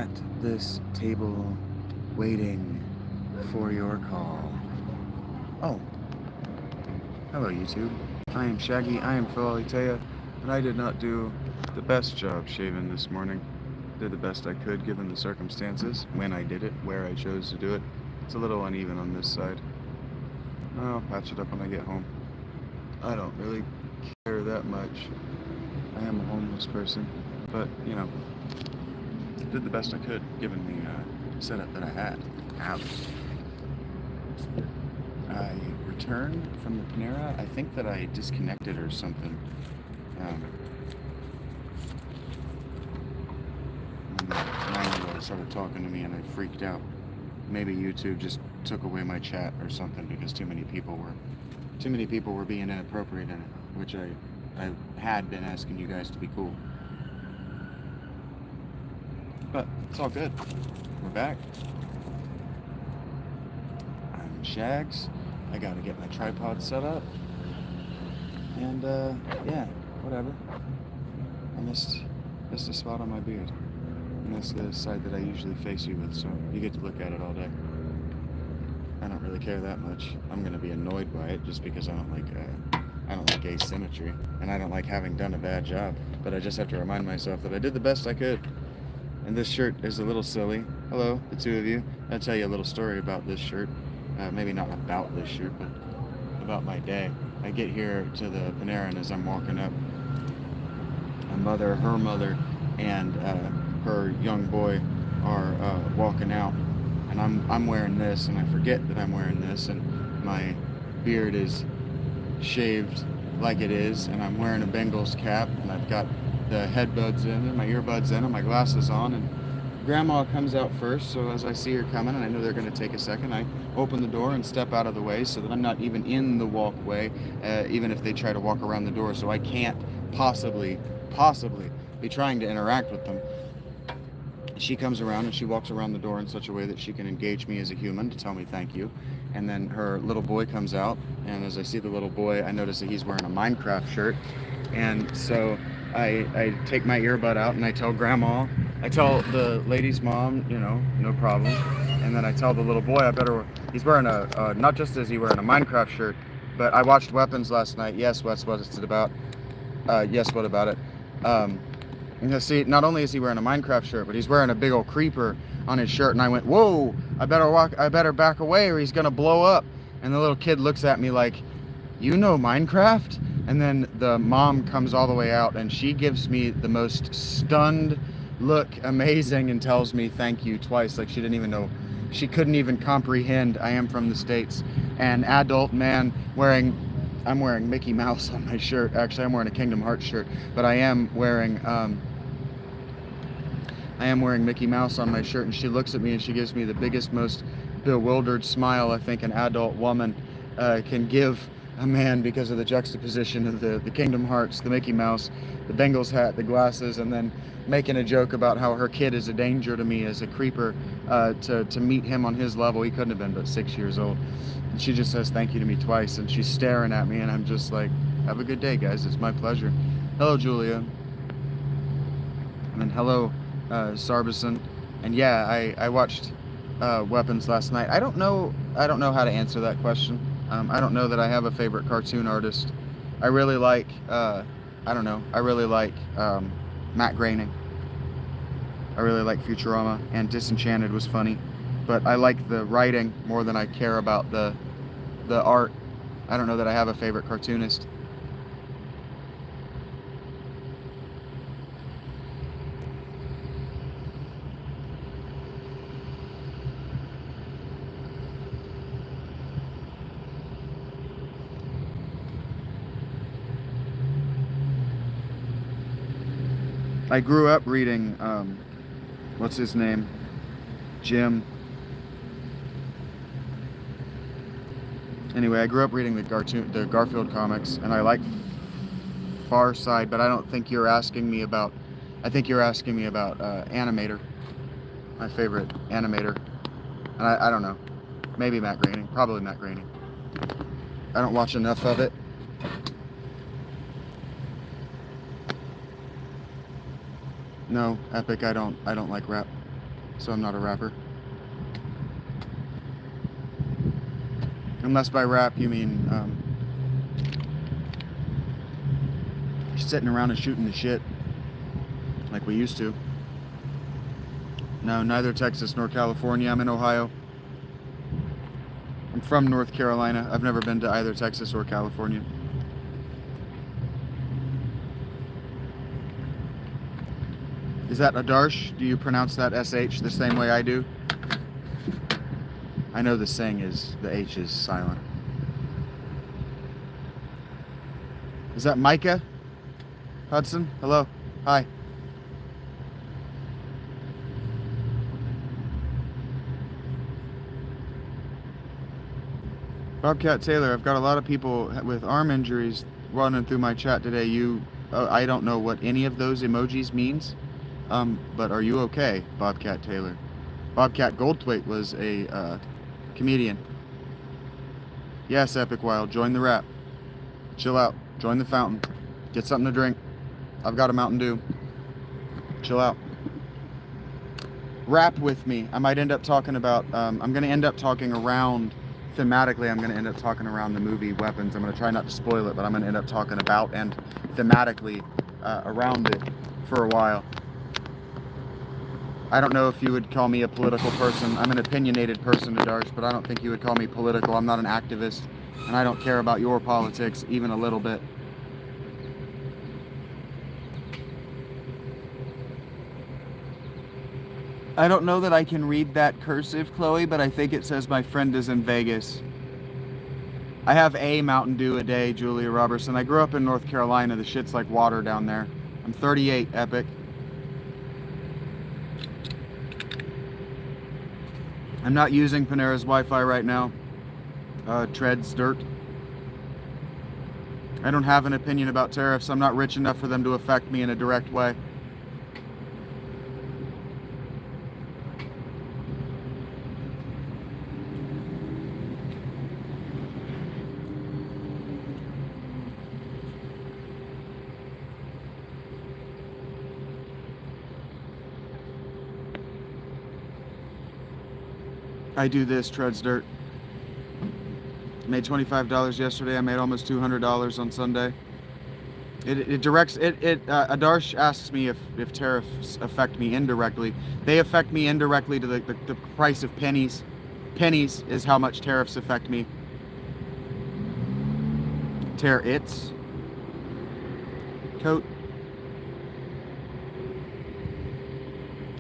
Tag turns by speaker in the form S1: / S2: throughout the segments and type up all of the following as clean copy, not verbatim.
S1: at this table waiting for your call. Oh, hello YouTube. I am Shaggy, I am Philolitea, and I did not do the best job shaving this morning. Did the best I could given the circumstances, when I did it, where I chose to do it. It's a little uneven on this side. I'll patch it up when I get home. I don't really care that much. I am a homeless person, but, you know, did the best I could given the setup that I had. Ouch. I returned from the Panera. I think that I disconnected or something. And the 9-year-old started talking to me and I freaked out. Maybe YouTube just took away my chat or something because too many people were being inappropriate in it, which I had been asking you guys to be cool. But it's all good. We're back. I'm Shags. I gotta get my tripod set up. And yeah, whatever. I missed a spot on my beard. And that's the side that I usually face you with, so you get to look at it all day. I don't really care that much. I'm gonna be annoyed by it just because I don't like asymmetry, and I don't like having done a bad job. But I just have to remind myself that I did the best I could. And this shirt is a little silly. Hello, the two of you. I'll tell you a little story about this shirt. Maybe not about this shirt, but about my day. I get here to the Panera, and as I'm walking up, her mother, and her young boy are walking out, and I'm wearing this, and I forget that I'm wearing this, and my beard is shaved like it is, and I'm wearing a Bengals cap, and I've got the headbuds in and my earbuds in and my glasses on, and Grandma comes out first, so as I see her coming and I know they're going to take a second, I open the door and step out of the way so that I'm not even in the walkway, even if they try to walk around the door, so I can't possibly be trying to interact with them. She comes around and she walks around the door in such a way that she can engage me as a human to tell me thank you. And then her little boy comes out, and as I see the little boy, I notice that he's wearing a Minecraft shirt. And so I take my earbud out and I tell Grandma, I tell the lady's mom, you know, no problem. And then I tell the little boy, he's wearing not just is he wearing a Minecraft shirt, but I watched Weapons last night. Yes, what's it about? Yes, what about it? See, not only is he wearing a Minecraft shirt, but he's wearing a big old creeper on his shirt, and I went, whoa, I better back away or he's gonna blow up. And the little kid looks at me like, you know Minecraft? And then the mom comes all the way out and she gives me the most stunned look, amazing, and tells me thank you twice, like she didn't even know, she couldn't even comprehend I am from the States. An adult man I'm wearing Mickey Mouse on my shirt. Actually, I'm wearing a Kingdom Hearts shirt, but I am wearing Mickey Mouse on my shirt, and she looks at me and she gives me the biggest, most bewildered smile I think an adult woman can give a man because of the juxtaposition of the Kingdom Hearts, the Mickey Mouse, the Bengals hat, the glasses, and then making a joke about how her kid is a danger to me as a creeper to meet him on his level. He couldn't have been but 6 years old. And she just says thank you to me twice, and she's staring at me, and I'm just like, have a good day, guys. It's my pleasure. Hello, Julia. And then hello, Sarbison. And yeah, I watched Weapons last night. I don't know how to answer that question. I don't know that I have a favorite cartoon artist. I really like Matt Groening. I really like Futurama, and Disenchanted was funny, but I like the writing more than I care about the art. I don't know that I have a favorite cartoonist. I grew up reading, what's his name? Jim. Anyway, I grew up reading the Garfield comics, and I like Far Side, but I don't think you're asking me about, I think you're asking me about Animator, my favorite animator. And I don't know, maybe Matt Groening, probably Matt Groening. I don't watch enough of it. No, Epic, I don't like rap. so I'm not a rapper. Unless by rap you mean sitting around and shooting the shit like we used to. No, neither Texas nor California. I'm in Ohio. I'm from North Carolina. I've never been to either Texas or California. Is that Adarsh? Do you pronounce that SH the same way I do? I know the saying is the H is silent. Is that Micah Hudson? Hello. Hi. Bobcat Taylor, I've got a lot of people with arm injuries running through my chat today. I don't know what any of those emojis means, but are you okay, Bobcat Taylor? Bobcat Goldthwait was a comedian. Yes, Epic Wild, join the rap. Chill out, join the fountain. Get something to drink. I've got a Mountain Dew. Chill out. Rap with me. I might end up talking about, I'm going to end up talking around, thematically, I'm going to end up talking around the movie Weapons. I'm going to try not to spoil it, but I'm going to end up talking about and thematically around it for a while. I don't know if you would call me a political person. I'm an opinionated person, Adarsh, but I don't think you would call me political. I'm not an activist, and I don't care about your politics even a little bit. I don't know that I can read that cursive, Chloe, but I think it says my friend is in Vegas. I have a Mountain Dew a day, Julia Robertson. I grew up in North Carolina. The shit's like water down there. I'm 38, Epic. I'm not using Panera's Wi-Fi right now. Treads dirt. I don't have an opinion about tariffs. I'm not rich enough for them to affect me in a direct way. I do this, treads dirt. Made $25 yesterday. I made almost $200 on Sunday. Adarsh asks me if tariffs affect me indirectly. They affect me indirectly to the price of pennies. Pennies is how much tariffs affect me. Its coat.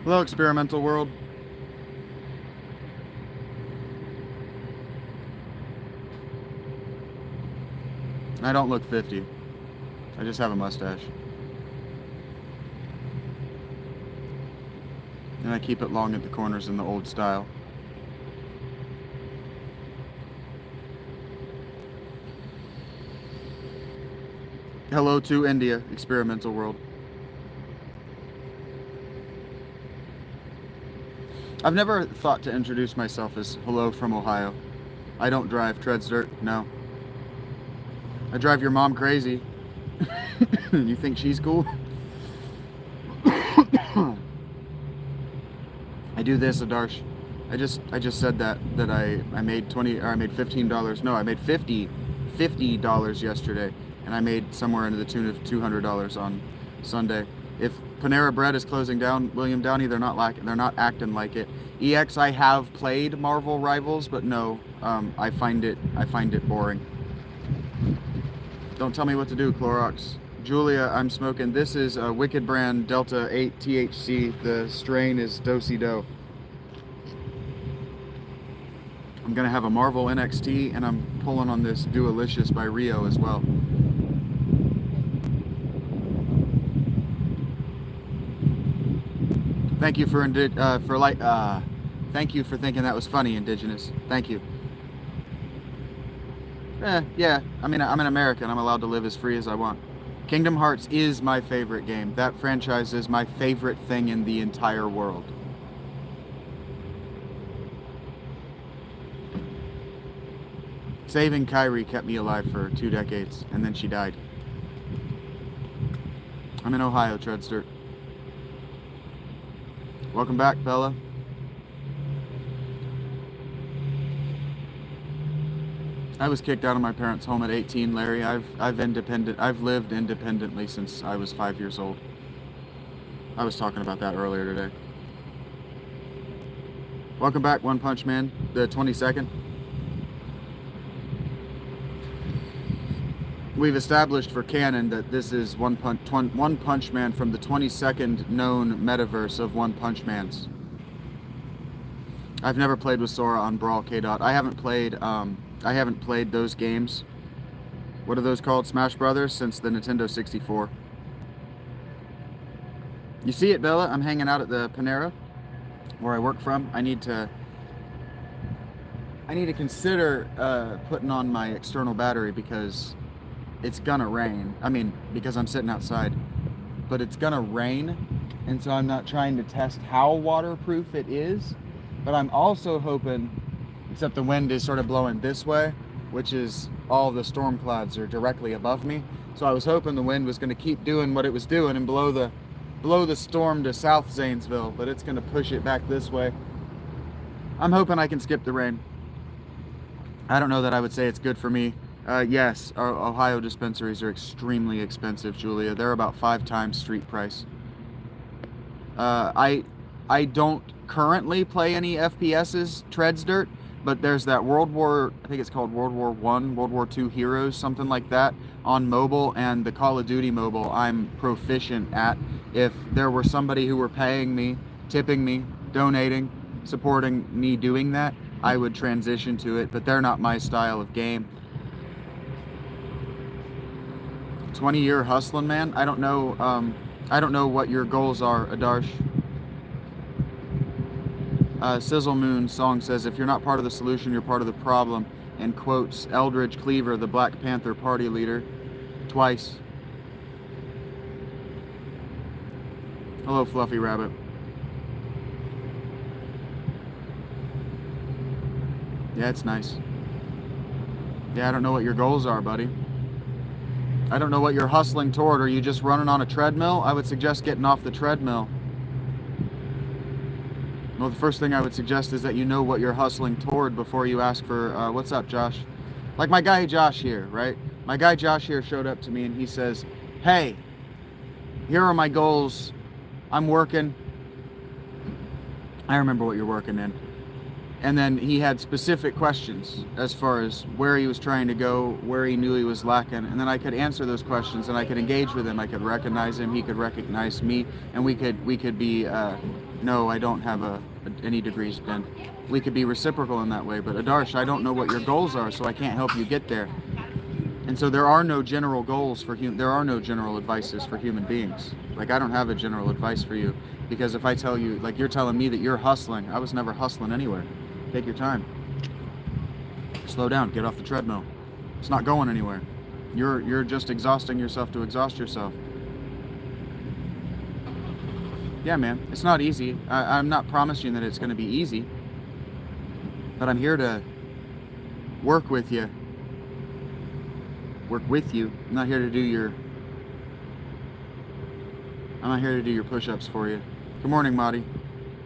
S1: Hello, experimental world. I don't look 50. I just have a mustache. And I keep it long at the corners in the old style. Hello to India, experimental world. I've never thought to introduce myself as hello from Ohio. I don't drive, treads dirt, no. I drive your mom crazy. You think she's cool? I do this, Adarsh. I just said that I made $15. No, I made $50 yesterday, and I made somewhere into the tune of $200 on Sunday. If Panera Bread is closing down, William Downey, they're not acting like it. EX, I have played Marvel Rivals, but no, I find it boring. Don't tell me what to do, Clorox. Julia, I'm smoking. This is a Wicked Brand Delta 8 THC. The strain is Do-Si-Do. I'm gonna have a Marvel NXT, and I'm pulling on this Dualicious by Rio as well. Thank you thank you for thinking that was funny, Indigenous. Thank you. Yeah, I mean, I'm an American. I'm allowed to live as free as I want. Kingdom Hearts is my favorite game. That franchise is my favorite thing in the entire world. Saving Kyrie kept me alive for 2 decades, and then she died. I'm in Ohio, Treadster. Welcome back, Bella. I was kicked out of my parents' home at 18, Larry. I've lived independently since I was 5 years old. I was talking about that earlier today. Welcome back, One Punch Man, the 22nd. We've established for canon that this is One Punch Man from the 22nd known metaverse of One Punch Mans. I've never played with Sora on Brawl K-Dot. I haven't played those games. What are those called? Smash Brothers, since the Nintendo 64. You see it, Bella? I'm hanging out at the Panera where I work from. I need to consider putting on my external battery because it's gonna rain. I mean, because I'm sitting outside, but it's gonna rain, and so I'm not trying to test how waterproof it is, but I'm also hoping, except the wind is sort of blowing this way, which is all the storm clouds are directly above me. So I was hoping the wind was gonna keep doing what it was doing and blow the storm to South Zanesville, but it's gonna push it back this way. I'm hoping I can skip the rain. I don't know that I would say it's good for me. Yes, our Ohio dispensaries are extremely expensive, Julia. They're about 5 times street price. I don't currently play any FPSs, Treads Dirt, but there's that I think it's called World War I, World War II Heroes, something like that, on mobile, and the Call of Duty mobile I'm proficient at. If there were somebody who were paying me, tipping me, donating, supporting me doing that, I would transition to it, but they're not my style of game. 20-year hustling, man. I don't know what your goals are, Adarsh. Sizzle Moon song says, if you're not part of the solution, you're part of the problem, and quotes Eldridge Cleaver, the Black Panther party leader, twice. Hello, Fluffy Rabbit. Yeah, it's nice. Yeah, I don't know what your goals are, buddy. I don't know what you're hustling toward. Are you just running on a treadmill? I would suggest getting off the treadmill. Well, the first thing I would suggest is that you know what you're hustling toward before you ask for, what's up, Josh? Like my guy Josh here, right? My guy Josh here showed up to me and he says, hey, here are my goals. I'm working. I remember what you're working in. And then he had specific questions as far as where he was trying to go, where he knew he was lacking. And then I could answer those questions and I could engage with him. I could recognize him. He could recognize me. And we could be, no, I don't have any degrees, Ben. We could be reciprocal in that way. But Adarsh, I don't know what your goals are, so I can't help you get there. And so there are no general goals there are no general advices for human beings. Like, I don't have a general advice for you. Because if I tell you, like you're telling me that you're hustling, I was never hustling anywhere. Take your time. Slow down. Get off the treadmill. It's not going anywhere. You're just exhausting yourself to exhaust yourself. Yeah, man. It's not easy. I'm not promising that it's going to be easy. But I'm here to work with you. Work with you. I'm not here to do your push-ups for you. Good morning, Marty.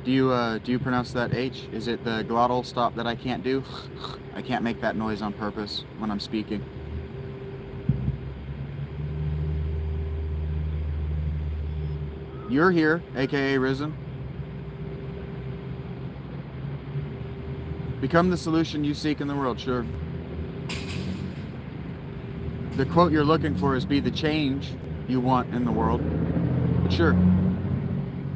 S1: Do you pronounce that H? Is it the glottal stop that I can't do? I can't make that noise on purpose when I'm speaking. You're here, aka Risen. Become the solution you seek in the world, sure. The quote you're looking for is be the change you want in the world. Sure.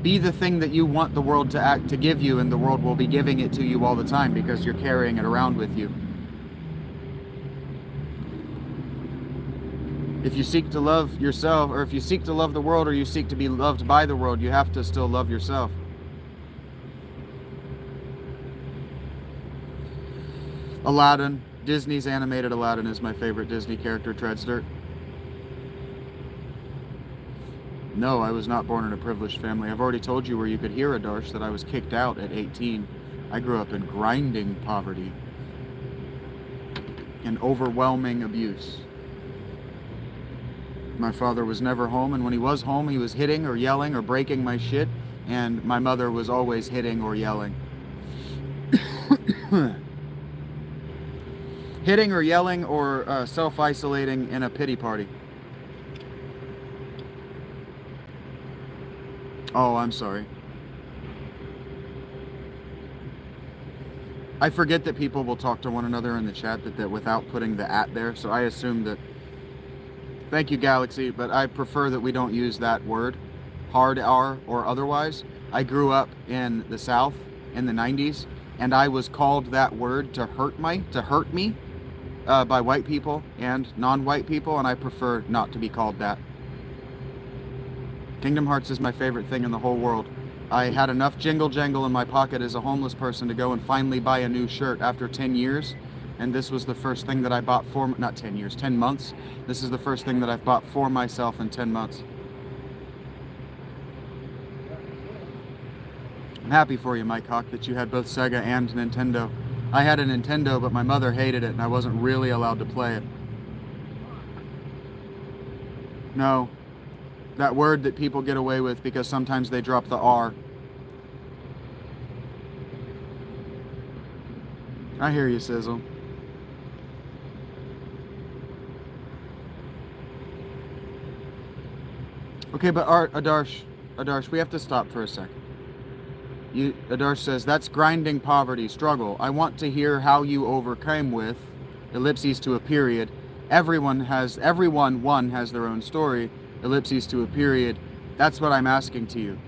S1: Be the thing that you want the world to give you, and the world will be giving it to you all the time because you're carrying it around with you. If you seek to love yourself, or if you seek to love the world, or you seek to be loved by the world, you have to still love yourself. Aladdin. Disney's animated Aladdin is my favorite Disney character, Treads Dirt. No, I was not born in a privileged family. I've already told you where you could hear, Adarsh, that I was kicked out at 18. I grew up in grinding poverty and overwhelming abuse. My father was never home, and when he was home, he was hitting or yelling or breaking my shit, and my mother was always hitting or yelling. Hitting or yelling or self-isolating in a pity party. Oh, I'm sorry. I forget that people will talk to one another in the chat that without putting the @ there, so I assume that... Thank you, Galaxy, but I prefer that we don't use that word, hard R or otherwise. I grew up in the South in the 90s, and I was called that word to hurt me by white people and non-white people, and I prefer not to be called that. Kingdom Hearts is my favorite thing in the whole world. I had enough jingle jangle in my pocket as a homeless person to go and finally buy a new shirt after 10 years. And this was the first thing that I bought for, not 10 years, 10 months. This is the first thing that I've bought for myself in 10 months. I'm happy for you, Mike Hawk, that you had both Sega and Nintendo. I had a Nintendo, but my mother hated it and I wasn't really allowed to play it. No. That word that people get away with because sometimes they drop the R. I hear you, Sizzle. Okay, but Adarsh, we have to stop for a second. Adarsh says, that's grinding poverty, struggle. I want to hear how you overcame with, ellipses to a period. Everyone has their own story, ellipses to a period. That's what I'm asking to you.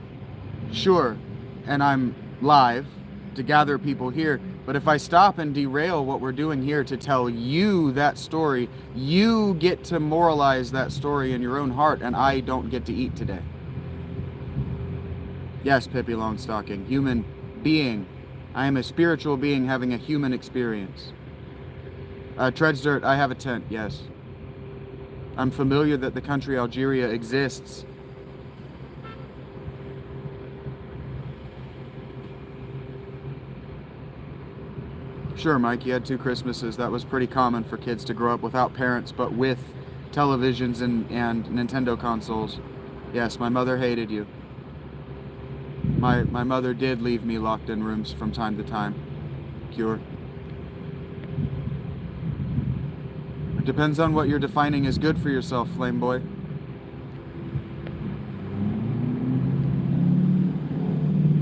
S1: Sure, and I'm live to gather people here, but if I stop and derail what we're doing here to tell you that story, you get to moralize that story in your own heart, and I don't get to eat today. Yes, Pippi Longstocking, human being. I am a spiritual being having a human experience. Treads Dirt, I have a tent, yes. I'm familiar that the country Algeria exists. Sure, Mike, you had 2 Christmases. That was pretty common for kids to grow up without parents, but with televisions and Nintendo consoles. Yes, my mother hated you. My mother did leave me locked in rooms from time to time. Cure. It depends on what you're defining as good for yourself, Flame Boy.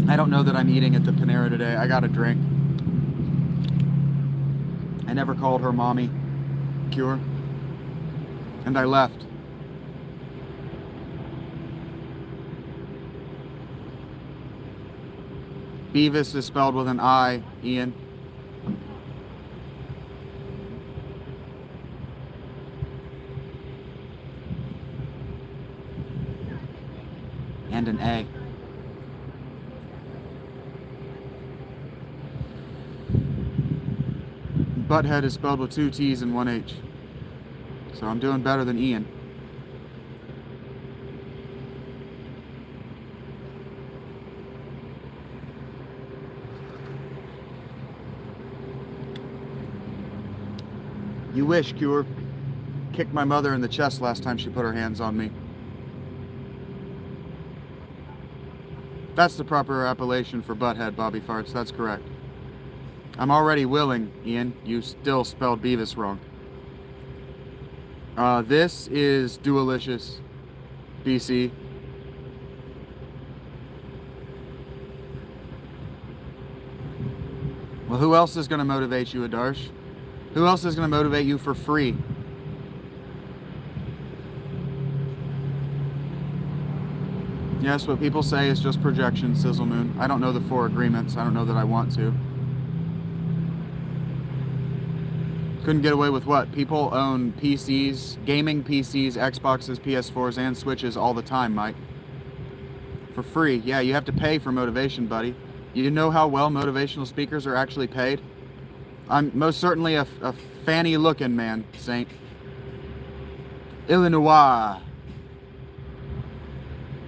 S1: I don't know that I'm eating at the Panera today. I got a drink. I never called her mommy. Cure. And I left. Beavis is spelled with an I, Ian. And an A. Butthead is spelled with 2 T's and 1 H. So I'm doing better than Ian. You wish, Cure. Kicked my mother in the chest last time she put her hands on me. That's the proper appellation for butthead, Bobby Farts. That's correct. I'm already willing, Ian. You still spelled Beavis wrong. This is Dualicious, BC. Well, who else is going to motivate you, Adarsh? Who else is going to motivate you for free? Yes, what people say is just projection, Sizzle Moon. I don't know the 4 agreements. I don't know that I want to. Couldn't get away with what? People own PCs, gaming PCs, Xboxes, PS4s, and Switches all the time, Mike. For free. Yeah, you have to pay for motivation, buddy. You know how well motivational speakers are actually paid? I'm most certainly a fanny-looking man, Saint. Illinois.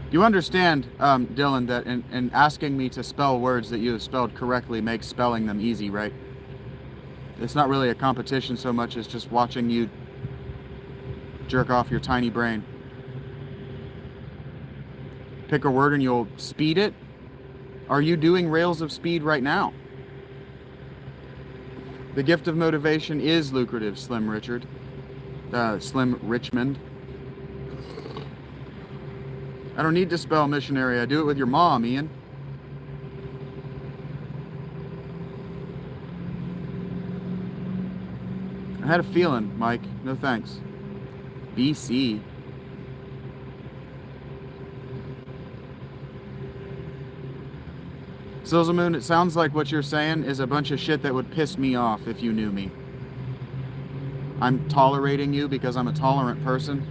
S1: You understand, Dylan, that in asking me to spell words that you have spelled correctly makes spelling them easy, right? It's not really a competition so much as just watching you jerk off your tiny brain. Pick a word and you'll speed it? Are you doing Rails of Speed right now? The gift of motivation is lucrative, Slim Richard. Slim Richmond. I don't need to spell missionary. I do it with your mom, Ian. I had a feeling, Mike. No thanks. BC. Silzamoon, it sounds like what you're saying is a bunch of shit that would piss me off if you knew me. I'm tolerating you because I'm a tolerant person,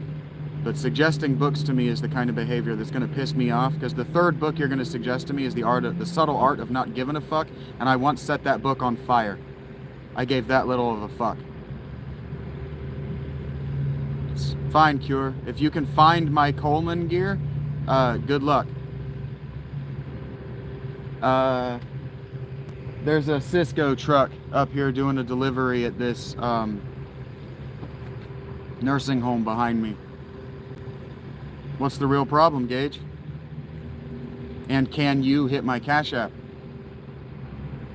S1: but suggesting books to me is the kind of behavior that's going to piss me off, because the third book you're going to suggest to me is the subtle art of not giving a fuck, and I once set that book on fire. I gave that little of a fuck. It's fine, Cure. If you can find my Coleman gear, good luck. There's a Cisco truck up here doing a delivery at this nursing home behind me. What's the real problem, Gage? And can you hit my Cash App?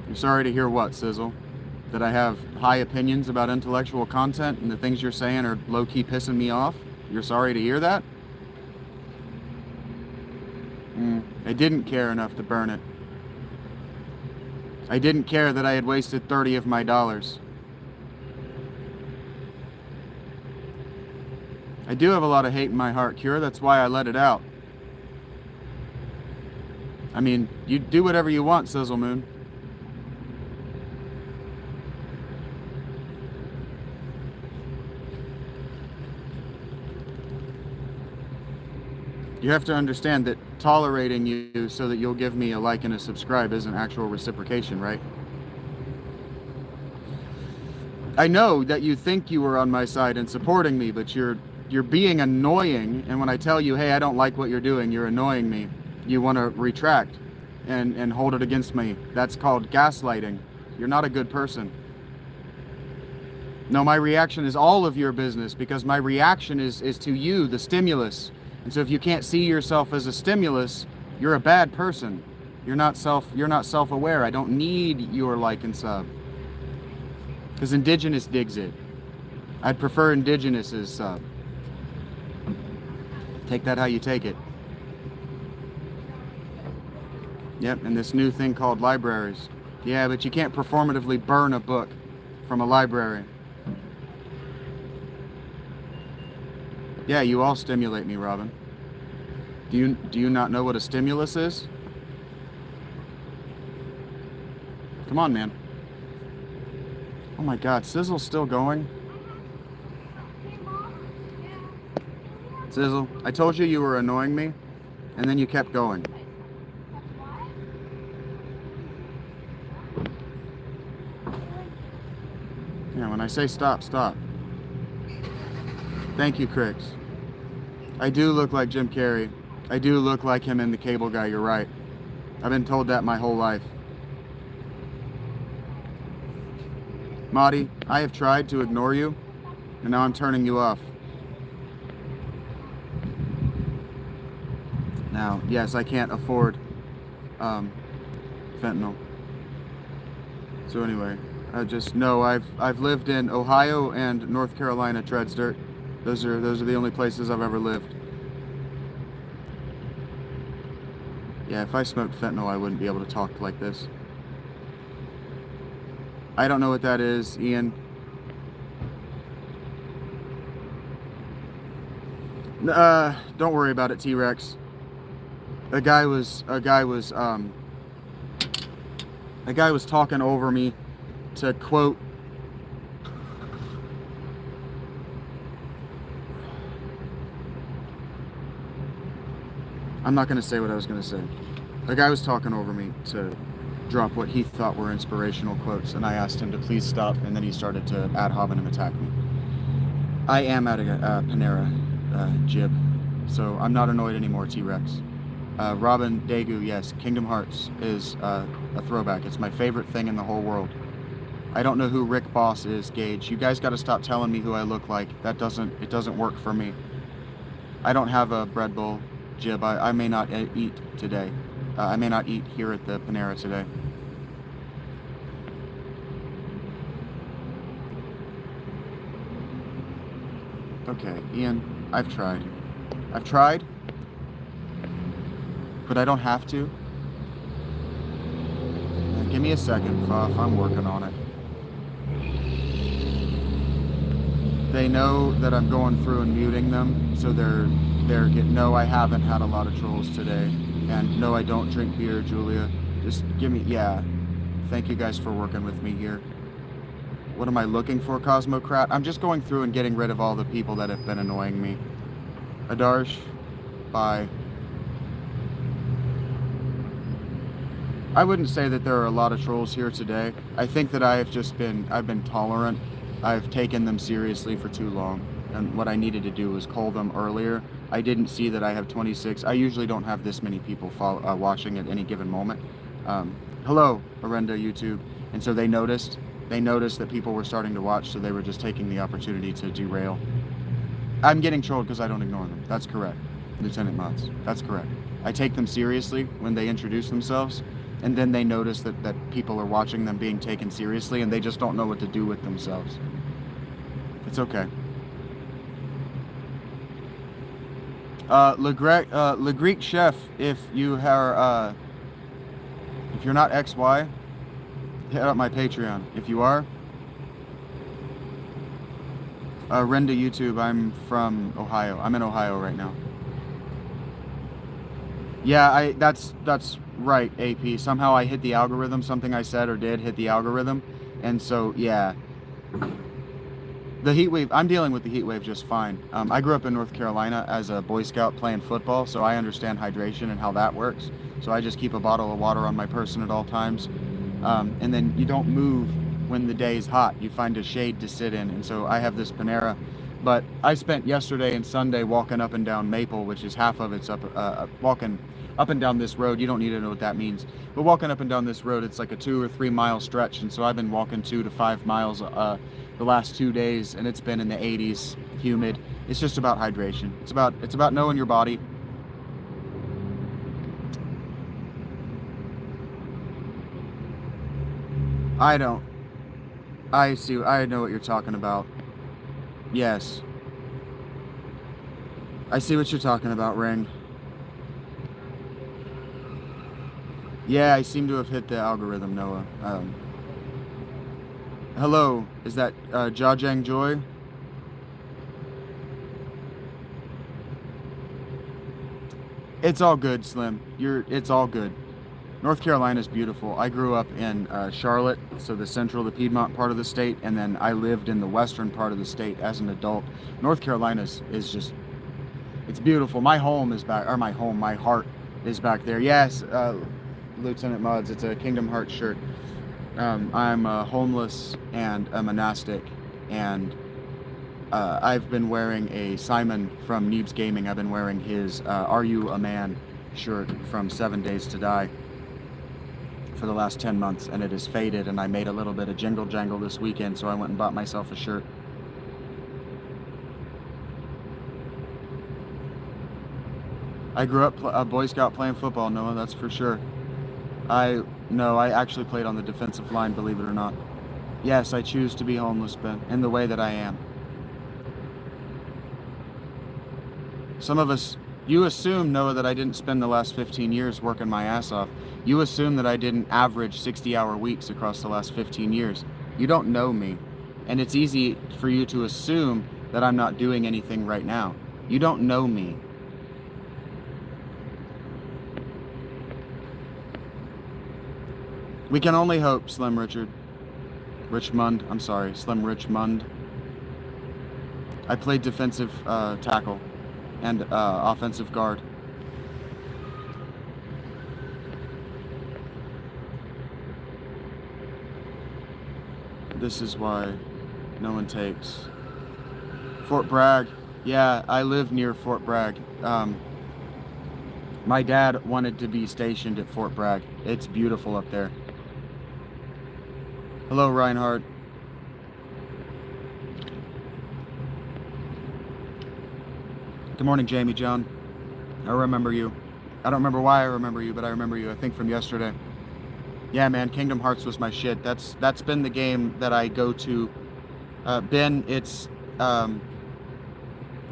S1: You're sorry to hear what, Sizzle? That I have high opinions about intellectual content and the things you're saying are low-key pissing me off? You're sorry to hear that? I didn't care enough to burn it. I didn't care that I had wasted 30 of my dollars. I do have a lot of hate in my heart, Cure. That's why I let it out. I mean, you do whatever you want, Sizzle Moon. You have to understand that tolerating you so that you'll give me a like and a subscribe isn't actual reciprocation, right? I know that you think you were on my side and supporting me, but you're being annoying, and when I tell you, hey, I don't like what you're doing, you're annoying me, you want to retract and hold it against me. That's called gaslighting. You're not a good person. No, my reaction is all of your business, because my reaction is to you, the stimulus. And so if you can't see yourself as a stimulus, you're a bad person. You're not self-aware. I don't need your like and sub. Because Indigenous digs it. I'd prefer Indigenous as sub. Take that how you take it. Yep, and this new thing called libraries. Yeah, but you can't performatively burn a book from a library. Yeah, you all stimulate me, Robin. Do you not know what a stimulus is? Come on, man. Oh my God, Sizzle's still going? Sizzle, I told you were annoying me, and then you kept going. Yeah, when I say stop, stop. Thank you, Crix. I do look like Jim Carrey. I do look like him in The Cable Guy, you're right. I've been told that my whole life. Marty, I have tried to ignore you, and now I'm turning you off. Now, yes, I can't afford fentanyl. So anyway, I just know I've lived in Ohio and North Carolina, treads dirt. Those are the only places I've ever lived. Yeah, if I smoked fentanyl, I wouldn't be able to talk like this. I don't know what that is, Ian. Don't worry about it, T-Rex. A guy was talking over me to quote. I'm not going to say what I was going to say. A guy was talking over me to drop what he thought were inspirational quotes, and I asked him to please stop, and then he started to ad hominem attack me. I am at a Panera jib, so I'm not annoyed anymore, T-Rex. Robin Daegu, yes, Kingdom Hearts is a throwback. It's my favorite thing in the whole world. I don't know who Rick Boss is, Gage. You guys got to stop telling me who I look like. It doesn't work for me. I don't have a bread bowl, Jib. I may not eat today. I may not eat here at the Panera today. Okay, Ian, I've tried. I've tried, but I don't have to. Give me a second, Fuff. I'm working on it. They know that I'm going through and muting them, so they're getting. No, I haven't had a lot of trolls today, and no, I don't drink beer, Julia. Just give me. Yeah. Thank you guys for working with me here. What am I looking for, Cosmocrat? I'm just going through and getting rid of all the people that have been annoying me. Adarsh, bye. I wouldn't say that there are a lot of trolls here today. I think that I've been tolerant. I've taken them seriously for too long. And what I needed to do was call them earlier. I didn't see that I have 26. I usually don't have this many people watching at any given moment. Hello, Arenda YouTube. And so they noticed that people were starting to watch, so they were just taking the opportunity to derail. I'm getting trolled because I don't ignore them. That's correct, Lieutenant Mods. That's correct. I take them seriously when they introduce themselves, and then they notice that people are watching them being taken seriously, and they just don't know what to do with themselves. It's okay. Le Greek Chef, if you're not XY, hit up my Patreon. If you are, Renda YouTube, I'm from Ohio. I'm in Ohio right now. Yeah, that's right, AP. Somehow I hit the algorithm. Something I said or did hit the algorithm. And so, yeah. The heat wave, I'm dealing with the heat wave just fine. I grew up in North Carolina as a Boy Scout playing football, so I understand hydration and how that works. So I just keep a bottle of water on my person at all times. And then you don't move when the day is hot. You find a shade to sit in. And so I have this Panera. But I spent yesterday and Sunday walking up and down Maple, which is half of it's walking up and down this road. You don't need to know what that means. But walking up and down this road, it's like a 2 or 3 mile stretch. And so I've been walking 2 to 5 miles the last 2 days, and it's been in the 80s, humid. It's just about hydration. It's about knowing your body. I know what you're talking about. Yes. I see what you're talking about, Ring. Yeah, I seem to have hit the algorithm, Noah. Hello, is that Jajang Joy? It's all good, Slim. It's all good. North Carolina is beautiful. I grew up in Charlotte, so the central, the Piedmont part of the state, and then I lived in the western part of the state as an adult. North Carolina is just, it's beautiful. My home is back, or my heart is back there. Yes, Lieutenant Muds, it's a Kingdom Hearts shirt. I'm homeless and a monastic, and I've been wearing a Simon from Neebs Gaming. I've been wearing his Are You a Man shirt from 7 Days to Die for the last 10 months, and it is faded, and I made a little bit of jingle jangle this weekend, so I went and bought myself a shirt. I grew up a Boy Scout playing football, Noah, that's for sure. No, I actually played on the defensive line, believe it or not. Yes, I choose to be homeless, Ben, in the way that I am. Some of us, you assume, Noah, that I didn't spend the last 15 years working my ass off. You assume that I didn't average 60-hour weeks across the last 15 years. You don't know me. And it's easy for you to assume that I'm not doing anything right now. You don't know me. We can only hope, Slim Richard. Richmond, I'm sorry, Slim Richmond. I played defensive tackle and offensive guard. This is why no one takes. Fort Bragg. Yeah, I live near Fort Bragg. My dad wanted to be stationed at Fort Bragg. It's beautiful up there. Hello, Reinhardt. Good morning, Jamie John. I remember you. I don't remember why I remember you, but I remember you, I think, from yesterday. Yeah, man, Kingdom Hearts was my shit. That's been the game that I go to. Ben, it's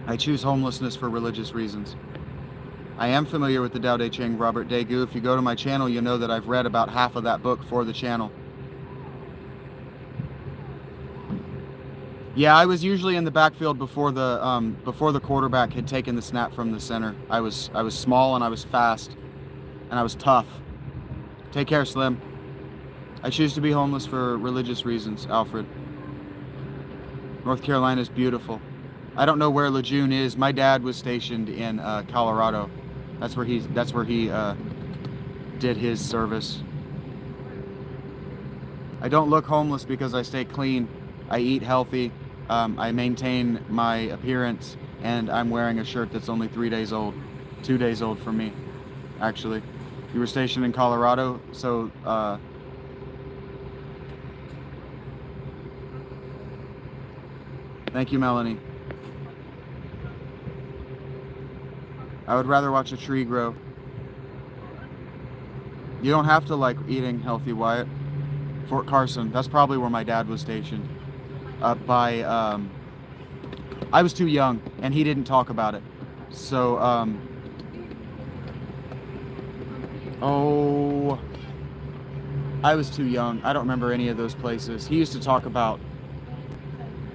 S1: I choose homelessness for religious reasons. I am familiar with the Tao Te Ching, Robert Daegu. If you go to my channel, you'll know that I've read about half of that book for the channel. Yeah, I was usually in the backfield before the quarterback had taken the snap from the center. I was small and I was fast and I was tough. Take care, Slim. I choose to be homeless for religious reasons, Alfred. North Carolina is beautiful. I don't know where Lejeune is. My dad was stationed in Colorado. That's where he did his service. I don't look homeless because I stay clean. I eat healthy. I maintain my appearance, and I'm wearing a shirt that's only 3 days old. 2 days old for me, actually. You were stationed in Colorado, so thank you, Melanie. I would rather watch a tree grow. You don't have to like eating healthy, Wyatt. Fort Carson, that's probably where my dad was stationed. I was too young, and he didn't talk about it. So, I was too young. I don't remember any of those places. He used to talk about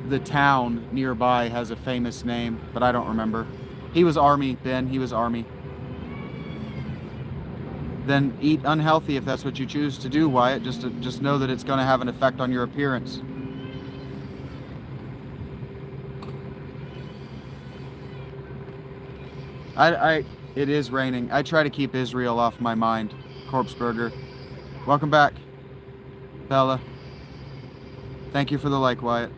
S1: the town nearby has a famous name, but I don't remember. He was Army, Ben. He was Army. Then eat unhealthy if that's what you choose to do, Wyatt. Just know that it's going to have an effect on your appearance. It is raining. I try to keep Israel off my mind. Corpse Burger. Welcome back, Bella. Thank you for the like, Wyatt.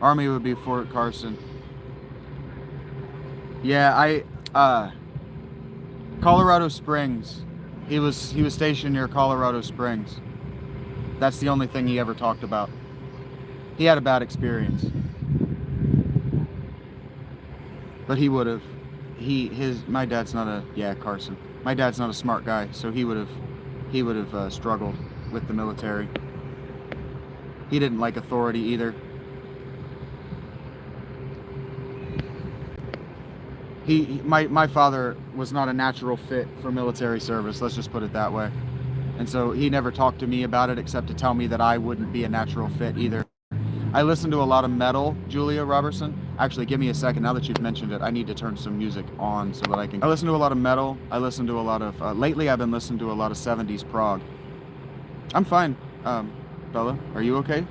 S1: Army would be Fort Carson. Yeah, Colorado Springs. He was stationed near Colorado Springs. That's the only thing he ever talked about. He had a bad experience. But he would have. My dad's not a, Carson. My dad's not a smart guy, so he would have struggled with the military. He didn't like authority either. My father was not a natural fit for military service, let's just put it that way. And so he never talked to me about it except to tell me that I wouldn't be a natural fit either. I listen to a lot of metal, Julia Robertson. Actually, give me a second. Now that you've mentioned it, I need to turn some music on so that I can... I listen to a lot of metal. I listen to a lot of... lately, I've been listening to a lot of 70s prog. I'm fine. Bella, are you okay?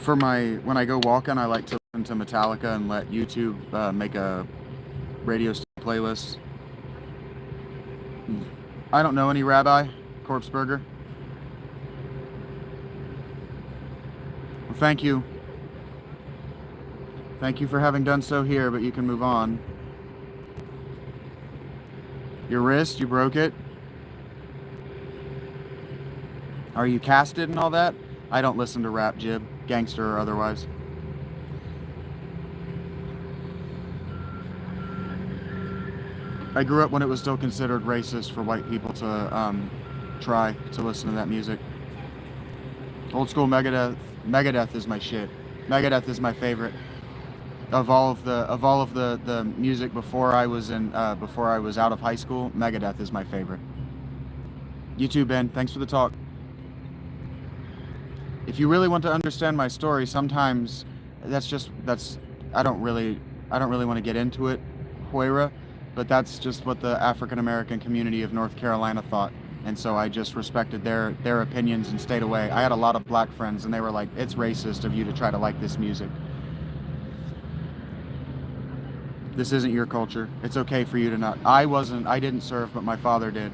S1: When I go walking, I like to listen to Metallica and let YouTube make a radio playlist. I don't know any Rabbi, Corpse Burger. Well, thank you. Thank you for having done so here, but you can move on. Your wrist, you broke it? Are you casted and all that? I don't listen to rap, Jib, gangster or otherwise. I grew up when it was still considered racist for white people to try to listen to that music. Old school Megadeth. Megadeth is my shit. Megadeth is my favorite. Of all of the music before I was out of high school, Megadeth is my favorite. You too, Ben. Thanks for the talk. If you really want to understand my story, sometimes I don't really want to get into it, Huera. But that's just what the African American community of North Carolina thought. And so I just respected their opinions and stayed away. I had a lot of black friends and they were like, it's racist of you to try to like this music. This isn't your culture. It's okay for you to not. I didn't serve, but my father did.